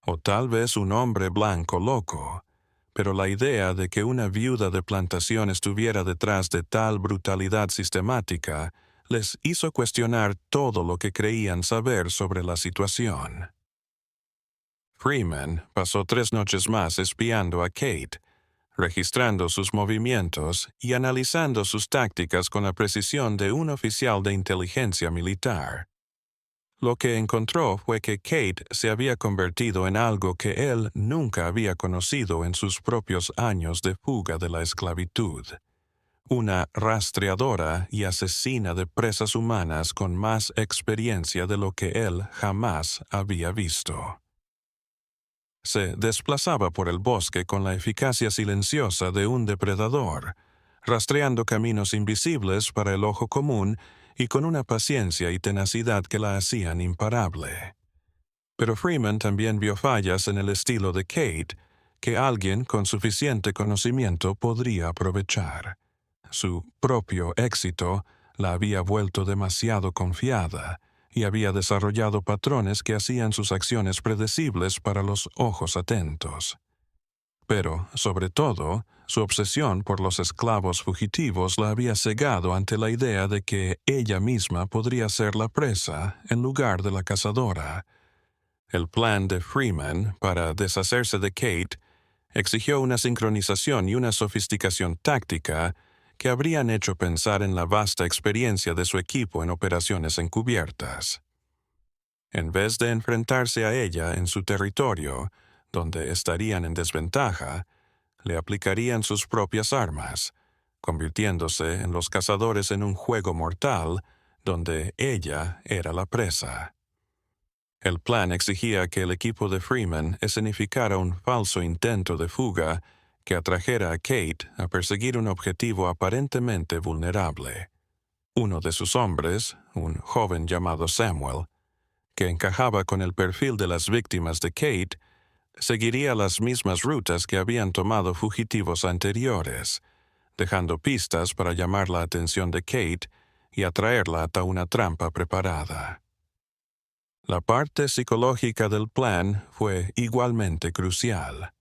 o tal vez un hombre blanco loco, pero la idea de que una viuda de plantación estuviera detrás de tal brutalidad sistemática les hizo cuestionar todo lo que creían saber sobre la situación. Freeman pasó 3 noches más espiando a Kate, registrando sus movimientos y analizando sus tácticas con la precisión de un oficial de inteligencia militar. Lo que encontró fue que Kate se había convertido en algo que él nunca había conocido en sus propios años de fuga de la esclavitud. Una rastreadora y asesina de presas humanas con más experiencia de lo que él jamás había visto. Se desplazaba por el bosque con la eficacia silenciosa de un depredador, rastreando caminos invisibles para el ojo común y con una paciencia y tenacidad que la hacían imparable. Pero Freeman también vio fallas en el estilo de Kate que alguien con suficiente conocimiento podría aprovechar. Su propio éxito la había vuelto demasiado confiada y había desarrollado patrones que hacían sus acciones predecibles para los ojos atentos. Pero, sobre todo, su obsesión por los esclavos fugitivos la había cegado ante la idea de que ella misma podría ser la presa en lugar de la cazadora. El plan de Freeman para deshacerse de Kate exigió una sincronización y una sofisticación táctica que habrían hecho pensar en la vasta experiencia de su equipo en operaciones encubiertas. En vez de enfrentarse a ella en su territorio, donde estarían en desventaja, le aplicarían sus propias armas, convirtiéndose en los cazadores en un juego mortal donde ella era la presa. El plan exigía que el equipo de Freeman escenificara un falso intento de fuga que atrajera a Kate a perseguir un objetivo aparentemente vulnerable. Uno de sus hombres, un joven llamado Samuel, que encajaba con el perfil de las víctimas de Kate, seguiría las mismas rutas que habían tomado fugitivos anteriores, dejando pistas para llamar la atención de Kate y atraerla hasta una trampa preparada. La parte psicológica del plan fue igualmente crucial.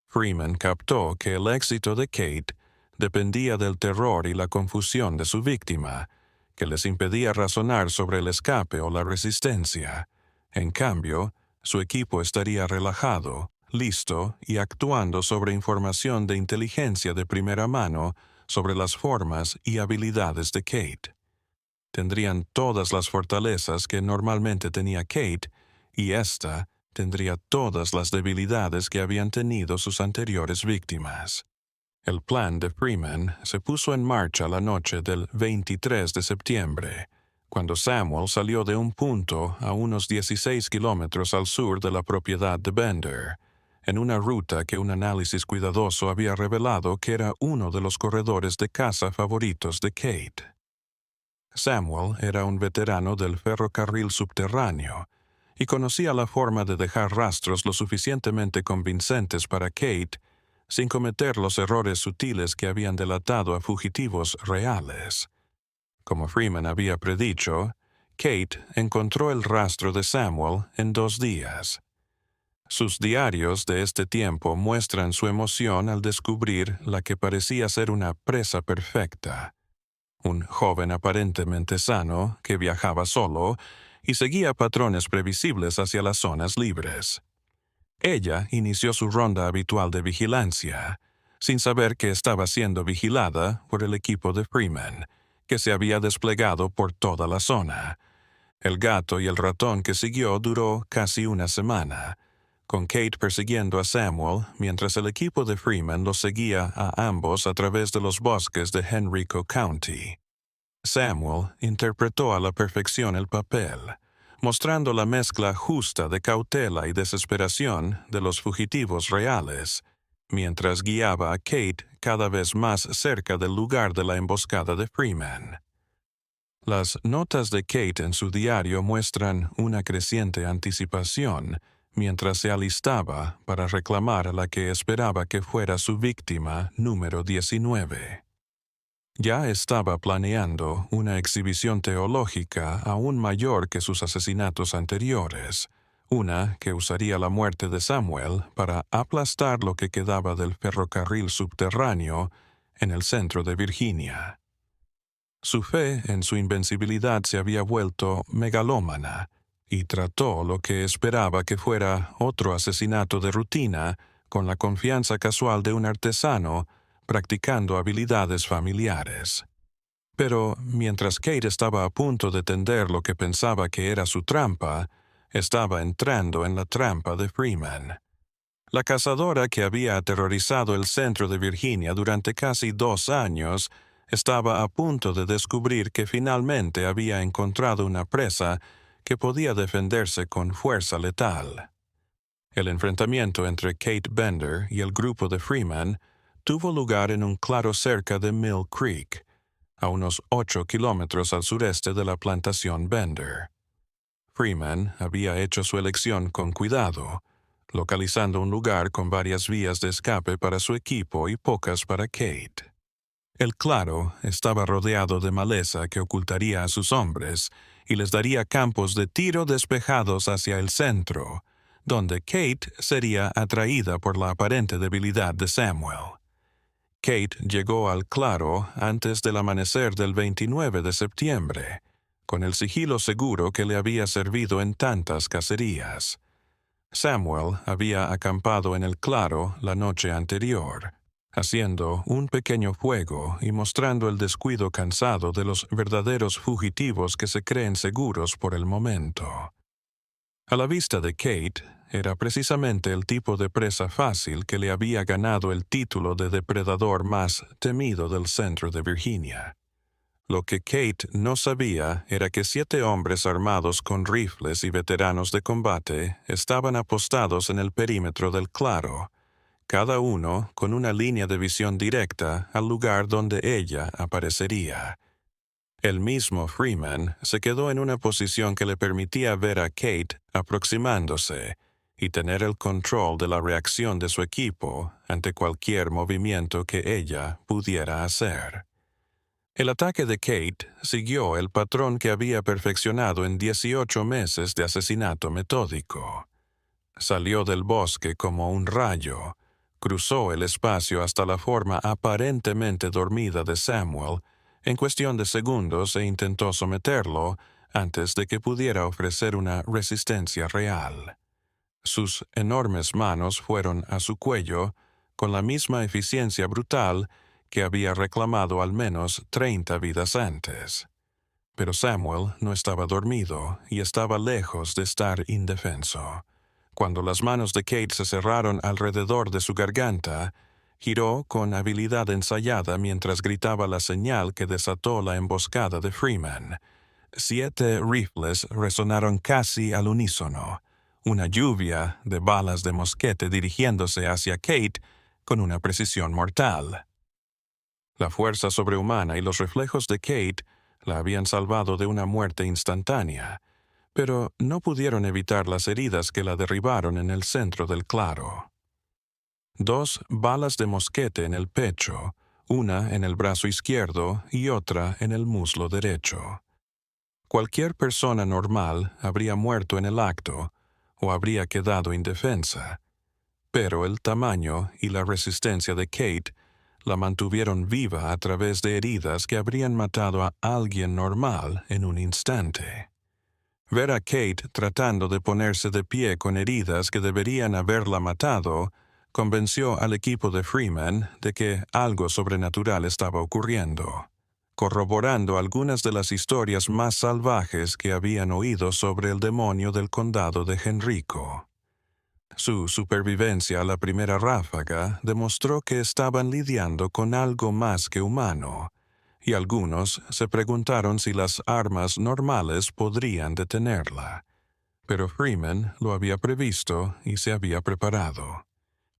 Freeman captó que el éxito de Kate dependía del terror y la confusión de su víctima, que les impedía razonar sobre el escape o la resistencia. En cambio, su equipo estaría relajado, listo y actuando sobre información de inteligencia de primera mano sobre las formas y habilidades de Kate. Tendrían todas las fortalezas que normalmente tenía Kate, y ésta tendría todas las debilidades que habían tenido sus anteriores víctimas. El plan de Freeman se puso en marcha la noche del 23 de septiembre, cuando Samuel salió de un punto a unos 16 kilómetros al sur de la propiedad de Bender, en una ruta que un análisis cuidadoso había revelado que era uno de los corredores de caza favoritos de Kate. Samuel era un veterano del ferrocarril subterráneo y conocía la forma de dejar rastros lo suficientemente convincentes para Kate sin cometer los errores sutiles que habían delatado a fugitivos reales. Como Freeman había predicho, Kate encontró el rastro de Samuel en 2 días. Sus diarios de este tiempo muestran su emoción al descubrir la que parecía ser una presa perfecta. Un joven aparentemente sano que viajaba solo y seguía patrones previsibles hacia las zonas libres. Ella inició su ronda habitual de vigilancia, sin saber que estaba siendo vigilada por el equipo de Freeman, que se había desplegado por toda la zona. El gato y el ratón que siguió duró casi una semana, con Kate persiguiendo a Samuel mientras el equipo de Freeman los seguía a ambos a través de los bosques de Henrico County. Samuel interpretó a la perfección el papel, mostrando la mezcla justa de cautela y desesperación de los fugitivos reales, mientras guiaba a Kate cada vez más cerca del lugar de la emboscada de Freeman. Las notas de Kate en su diario muestran una creciente anticipación mientras se alistaba para reclamar a la que esperaba que fuera su víctima número 19. Ya estaba planeando una exhibición teológica aún mayor que sus asesinatos anteriores, Una que usaría la muerte de Samuel para aplastar lo que quedaba del ferrocarril subterráneo en el centro de Virginia. Su fe en su invencibilidad se había vuelto megalómana y trató lo que esperaba que fuera otro asesinato de rutina con la confianza casual de un artesano practicando habilidades familiares. Pero mientras Kate estaba a punto de tender lo que pensaba que era su trampa, estaba entrando en la trampa de Freeman. La cazadora que había aterrorizado el centro de Virginia durante casi 2 años estaba a punto de descubrir que finalmente había encontrado una presa que podía defenderse con fuerza letal. El enfrentamiento entre Kate Bender y el grupo de Freeman tuvo lugar en un claro cerca de Mill Creek, a unos 8 kilómetros al sureste de la plantación Bender. Freeman había hecho su elección con cuidado, localizando un lugar con varias vías de escape para su equipo y pocas para Kate. El claro estaba rodeado de maleza que ocultaría a sus hombres y les daría campos de tiro despejados hacia el centro, donde Kate sería atraída por la aparente debilidad de Samuel. Kate llegó al claro antes del amanecer del 29 de septiembre, con el sigilo seguro que le había servido en tantas cacerías. Samuel había acampado en el claro la noche anterior, haciendo un pequeño fuego y mostrando el descuido cansado de los verdaderos fugitivos que se creen seguros por el momento. A la vista de Kate, era precisamente el tipo de presa fácil que le había ganado el título de depredador más temido del centro de Virginia. Lo que Kate no sabía era que 7 hombres armados con rifles y veteranos de combate estaban apostados en el perímetro del claro, cada uno con una línea de visión directa al lugar donde ella aparecería. El mismo Freeman se quedó en una posición que le permitía ver a Kate aproximándose y tener el control de la reacción de su equipo ante cualquier movimiento que ella pudiera hacer. El ataque de Kate siguió el patrón que había perfeccionado en 18 meses de asesinato metódico. Salió del bosque como un rayo, cruzó el espacio hasta la forma aparentemente dormida de Samuel en cuestión de segundos e intentó someterlo antes de que pudiera ofrecer una resistencia real. Sus enormes manos fueron a su cuello con la misma eficiencia brutal que había reclamado al menos 30 vidas antes. Pero Samuel no estaba dormido y estaba lejos de estar indefenso. Cuando las manos de Kate se cerraron alrededor de su garganta, giró con habilidad ensayada mientras gritaba la señal que desató la emboscada de Freeman. 7 rifles resonaron casi al unísono, una lluvia de balas de mosquete dirigiéndose hacia Kate con una precisión mortal. La fuerza sobrehumana y los reflejos de Kate la habían salvado de una muerte instantánea, pero no pudieron evitar las heridas que la derribaron en el centro del claro. 2 balas de mosquete en el pecho, una en el brazo izquierdo y otra en el muslo derecho. Cualquier persona normal habría muerto en el acto o habría quedado indefensa, pero el tamaño y la resistencia de Kate la mantuvieron viva a través de heridas que habrían matado a alguien normal en un instante. Ver a Kate tratando de ponerse de pie con heridas que deberían haberla matado convenció al equipo de Freeman de que algo sobrenatural estaba ocurriendo, corroborando algunas de las historias más salvajes que habían oído sobre el demonio del condado de Henrico. Su supervivencia a la primera ráfaga demostró que estaban lidiando con algo más que humano, y algunos se preguntaron si las armas normales podrían detenerla. Pero Freeman lo había previsto y se había preparado.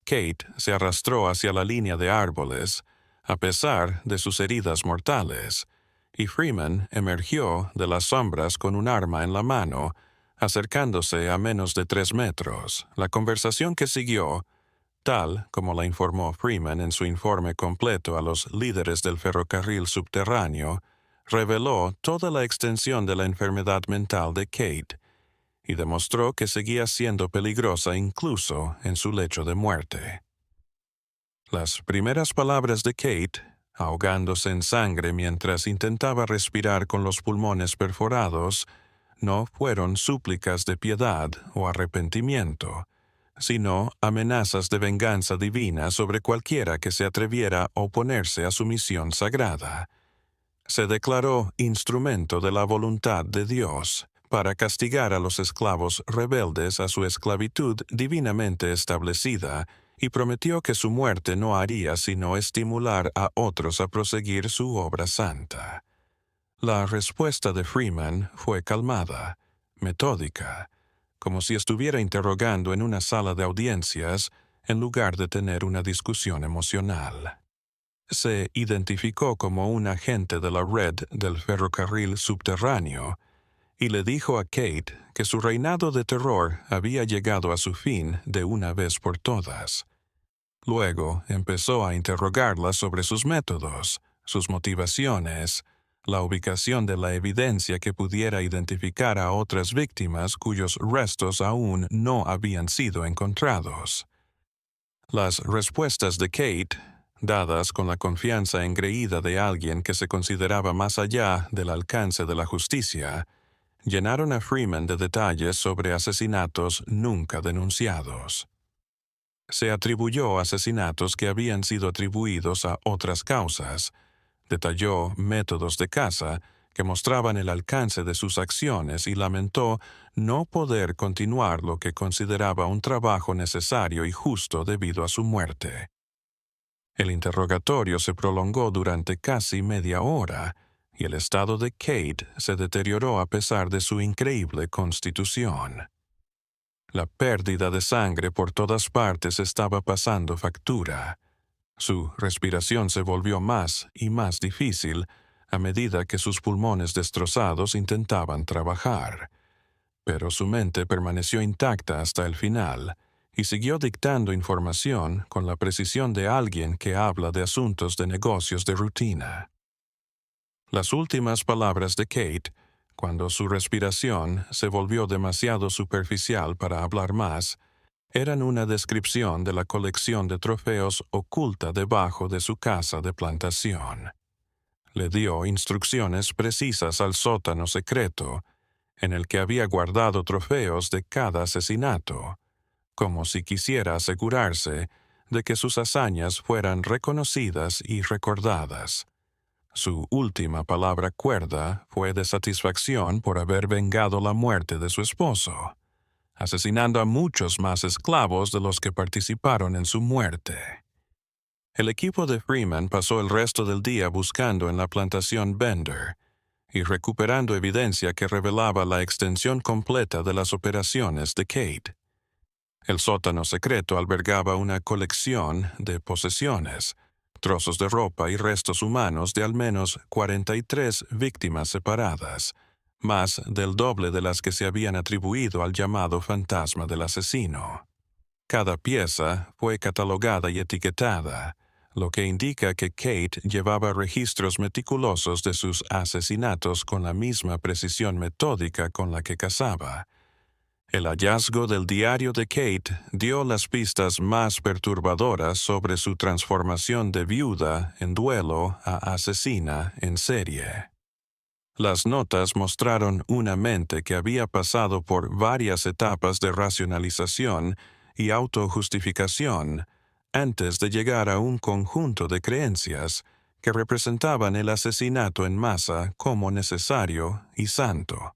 Kate se arrastró hacia la línea de árboles, a pesar de sus heridas mortales, y Freeman emergió de las sombras con un arma en la mano, acercándose a menos de 3 metros. La conversación que siguió, tal como la informó Freeman en su informe completo a los líderes del ferrocarril subterráneo, reveló toda la extensión de la enfermedad mental de Kate y demostró que seguía siendo peligrosa incluso en su lecho de muerte. Las primeras palabras de Kate, ahogándose en sangre mientras intentaba respirar con los pulmones perforados, no fueron súplicas de piedad o arrepentimiento, sino amenazas de venganza divina sobre cualquiera que se atreviera a oponerse a su misión sagrada. Se declaró instrumento de la voluntad de Dios para castigar a los esclavos rebeldes a su esclavitud divinamente establecida y prometió que su muerte no haría sino estimular a otros a proseguir su obra santa. La respuesta de Freeman fue calmada, metódica, como si estuviera interrogando en una sala de audiencias en lugar de tener una discusión emocional. Se identificó como un agente de la red del ferrocarril subterráneo y le dijo a Kate que su reinado de terror había llegado a su fin de una vez por todas. Luego empezó a interrogarla sobre sus métodos, sus motivaciones, la ubicación de la evidencia que pudiera identificar a otras víctimas cuyos restos aún no habían sido encontrados. Las respuestas de Kate, dadas con la confianza engreída de alguien que se consideraba más allá del alcance de la justicia, llenaron a Freeman de detalles sobre asesinatos nunca denunciados. Se atribuyó asesinatos que habían sido atribuidos a otras causas, detalló métodos de caza que mostraban el alcance de sus acciones y lamentó no poder continuar lo que consideraba un trabajo necesario y justo debido a su muerte. El interrogatorio se prolongó durante casi media hora, y el estado de Kate se deterioró a pesar de su increíble constitución. La pérdida de sangre por todas partes estaba pasando factura. Su respiración se volvió más y más difícil a medida que sus pulmones destrozados intentaban trabajar. Pero su mente permaneció intacta hasta el final y siguió dictando información con la precisión de alguien que habla de asuntos de negocios de rutina. Las últimas palabras de Kate, cuando su respiración se volvió demasiado superficial para hablar más, eran una descripción de la colección de trofeos oculta debajo de su casa de plantación. Le dio instrucciones precisas al sótano secreto, en el que había guardado trofeos de cada asesinato, como si quisiera asegurarse de que sus hazañas fueran reconocidas y recordadas. Su última palabra cuerda fue de satisfacción por haber vengado la muerte de su esposo, asesinando a muchos más esclavos de los que participaron en su muerte. El equipo de Freeman pasó el resto del día buscando en la plantación Bender y recuperando evidencia que revelaba la extensión completa de las operaciones de Kate. El sótano secreto albergaba una colección de posesiones, trozos de ropa y restos humanos de al menos 43 víctimas separadas, más del doble de las que se habían atribuido al llamado fantasma del asesino. Cada pieza fue catalogada y etiquetada, lo que indica que Kate llevaba registros meticulosos de sus asesinatos con la misma precisión metódica con la que cazaba. El hallazgo del diario de Kate dio las pistas más perturbadoras sobre su transformación de viuda en duelo a asesina en serie. Las notas mostraron una mente que había pasado por varias etapas de racionalización y autojustificación antes de llegar a un conjunto de creencias que representaban el asesinato en masa como necesario y santo.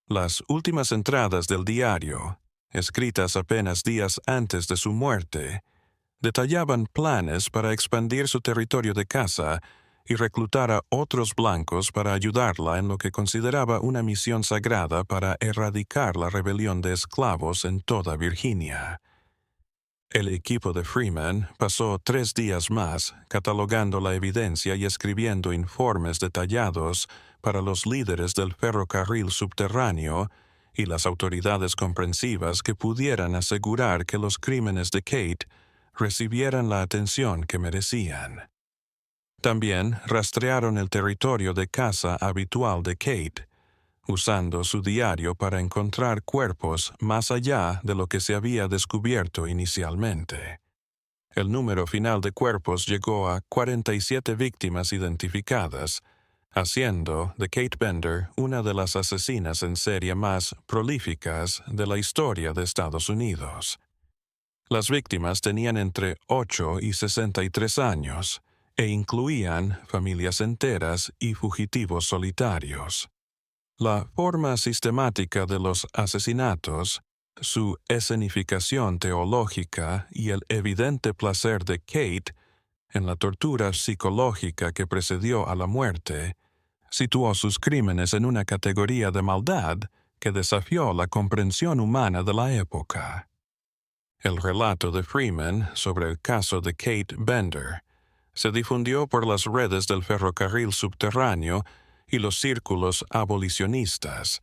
Las últimas entradas del diario, escritas apenas días antes de su muerte, detallaban planes para expandir su territorio de caza y reclutar a otros blancos para ayudarla en lo que consideraba una misión sagrada para erradicar la rebelión de esclavos en toda Virginia. El equipo de Freeman pasó 3 días más catalogando la evidencia y escribiendo informes detallados para los líderes del ferrocarril subterráneo y las autoridades comprensivas que pudieran asegurar que los crímenes de Kate recibieran la atención que merecían. También rastrearon el territorio de caza habitual de Kate, usando su diario para encontrar cuerpos más allá de lo que se había descubierto inicialmente. El número final de cuerpos llegó a 47 víctimas identificadas, haciendo de Kate Bender una de las asesinas en serie más prolíficas de la historia de Estados Unidos. Las víctimas tenían entre 8 y 63 años e incluían familias enteras y fugitivos solitarios. La forma sistemática de los asesinatos, su escenificación teológica y el evidente placer de Kate en la tortura psicológica que precedió a la muerte, situó sus crímenes en una categoría de maldad que desafió la comprensión humana de la época. El relato de Freeman sobre el caso de Kate Bender se difundió por las redes del ferrocarril subterráneo y los círculos abolicionistas,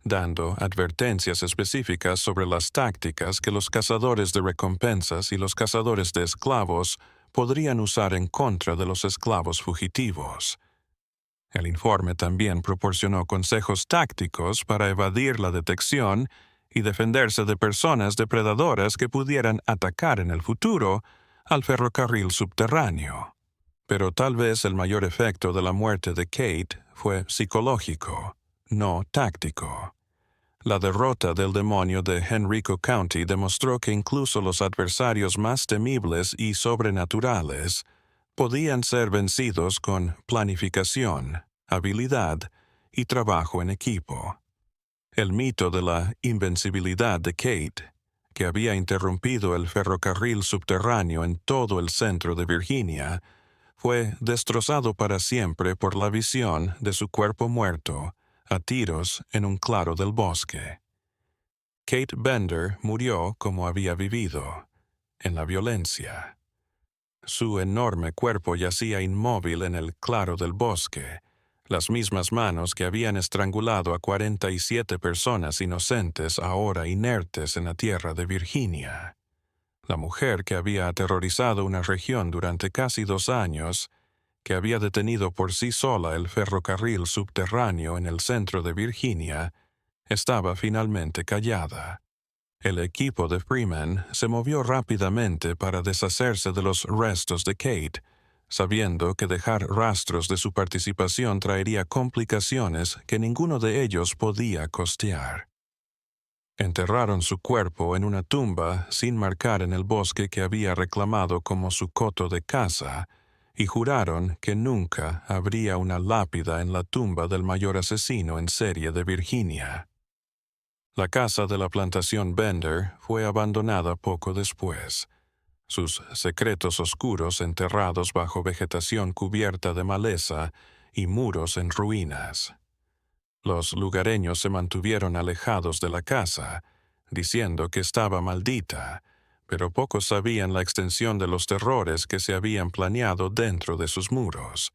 dando advertencias específicas sobre las tácticas que los cazadores de recompensas y los cazadores de esclavos podrían usar en contra de los esclavos fugitivos. El informe también proporcionó consejos tácticos para evadir la detección y defenderse de personas depredadoras que pudieran atacar en el futuro al ferrocarril subterráneo. Pero tal vez el mayor efecto de la muerte de Kate fue psicológico, no táctico. La derrota del demonio de Henrico County demostró que incluso los adversarios más temibles y sobrenaturales podían ser vencidos con planificación, habilidad y trabajo en equipo. El mito de la invencibilidad de Kate, que había interrumpido el ferrocarril subterráneo en todo el centro de Virginia, fue destrozado para siempre por la visión de su cuerpo muerto, a tiros en un claro del bosque. Kate Bender murió como había vivido, en la violencia. Su enorme cuerpo yacía inmóvil en el claro del bosque, las mismas manos que habían estrangulado a 47 personas inocentes ahora inertes en la tierra de Virginia. La mujer que había aterrorizado una región durante casi 2 años, que había detenido por sí sola el ferrocarril subterráneo en el centro de Virginia, estaba finalmente callada. El equipo de Freeman se movió rápidamente para deshacerse de los restos de Kate, sabiendo que dejar rastros de su participación traería complicaciones que ninguno de ellos podía costear. Enterraron su cuerpo en una tumba sin marcar en el bosque que había reclamado como su coto de caza, y juraron que nunca habría una lápida en la tumba del mayor asesino en serie de Virginia. La casa de la plantación Bender fue abandonada poco después, sus secretos oscuros enterrados bajo vegetación cubierta de maleza y muros en ruinas. Los lugareños se mantuvieron alejados de la casa, diciendo que estaba maldita, pero pocos sabían la extensión de los terrores que se habían planeado dentro de sus muros.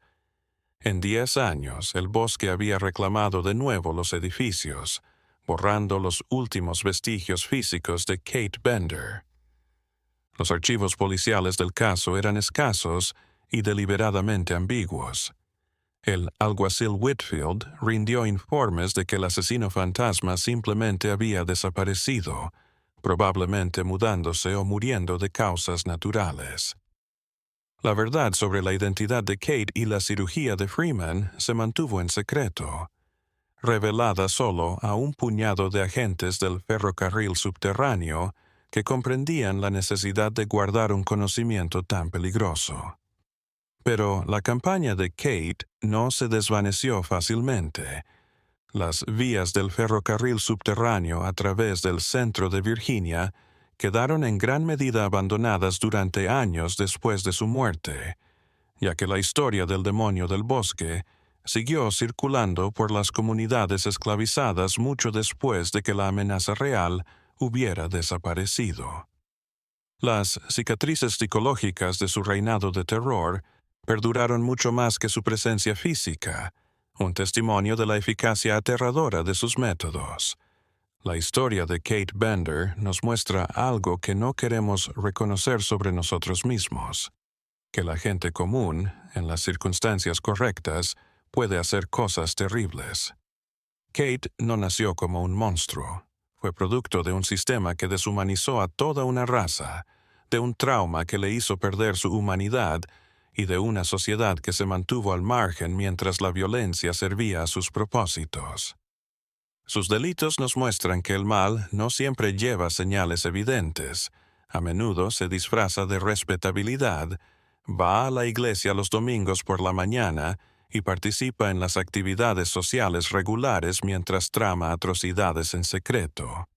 En 10 años, el bosque había reclamado de nuevo los edificios, borrando los últimos vestigios físicos de Kate Bender. Los archivos policiales del caso eran escasos y deliberadamente ambiguos. El alguacil Whitfield rindió informes de que el asesino fantasma simplemente había desaparecido, probablemente mudándose o muriendo de causas naturales. La verdad sobre la identidad de Kate y la cirugía de Freeman se mantuvo en secreto, revelada solo a un puñado de agentes del ferrocarril subterráneo que comprendían la necesidad de guardar un conocimiento tan peligroso. Pero la campaña de Kate no se desvaneció fácilmente. Las vías del ferrocarril subterráneo a través del centro de Virginia quedaron en gran medida abandonadas durante años después de su muerte, ya que la historia del demonio del bosque siguió circulando por las comunidades esclavizadas mucho después de que la amenaza real hubiera desaparecido. Las cicatrices psicológicas de su reinado de terror perduraron mucho más que su presencia física, un testimonio de la eficacia aterradora de sus métodos. La historia de Kate Bender nos muestra algo que no queremos reconocer sobre nosotros mismos, que la gente común, en las circunstancias correctas, puede hacer cosas terribles. Kate no nació como un monstruo. Fue producto de un sistema que deshumanizó a toda una raza, de un trauma que le hizo perder su humanidad y de una sociedad que se mantuvo al margen mientras la violencia servía a sus propósitos. Sus delitos nos muestran que el mal no siempre lleva señales evidentes. A menudo se disfraza de respetabilidad, va a la iglesia los domingos por la mañana y participa en las actividades sociales regulares mientras trama atrocidades en secreto.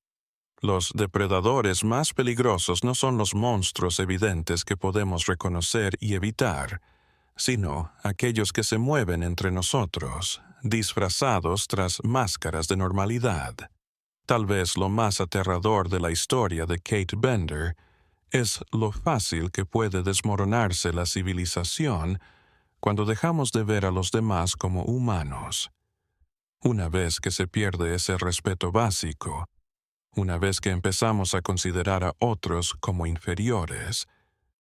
Los depredadores más peligrosos no son los monstruos evidentes que podemos reconocer y evitar, sino aquellos que se mueven entre nosotros, disfrazados tras máscaras de normalidad. Tal vez lo más aterrador de la historia de Kate Bender es lo fácil que puede desmoronarse la civilización cuando dejamos de ver a los demás como humanos. Una vez que se pierde ese respeto básico, una vez que empezamos a considerar a otros como inferiores,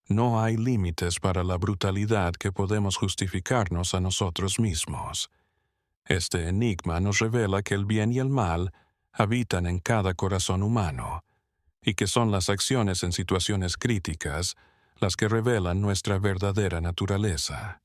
no hay límites para la brutalidad que podemos justificarnos a nosotros mismos. Este enigma nos revela que el bien y el mal habitan en cada corazón humano, y que son las acciones en situaciones críticas las que revelan nuestra verdadera naturaleza.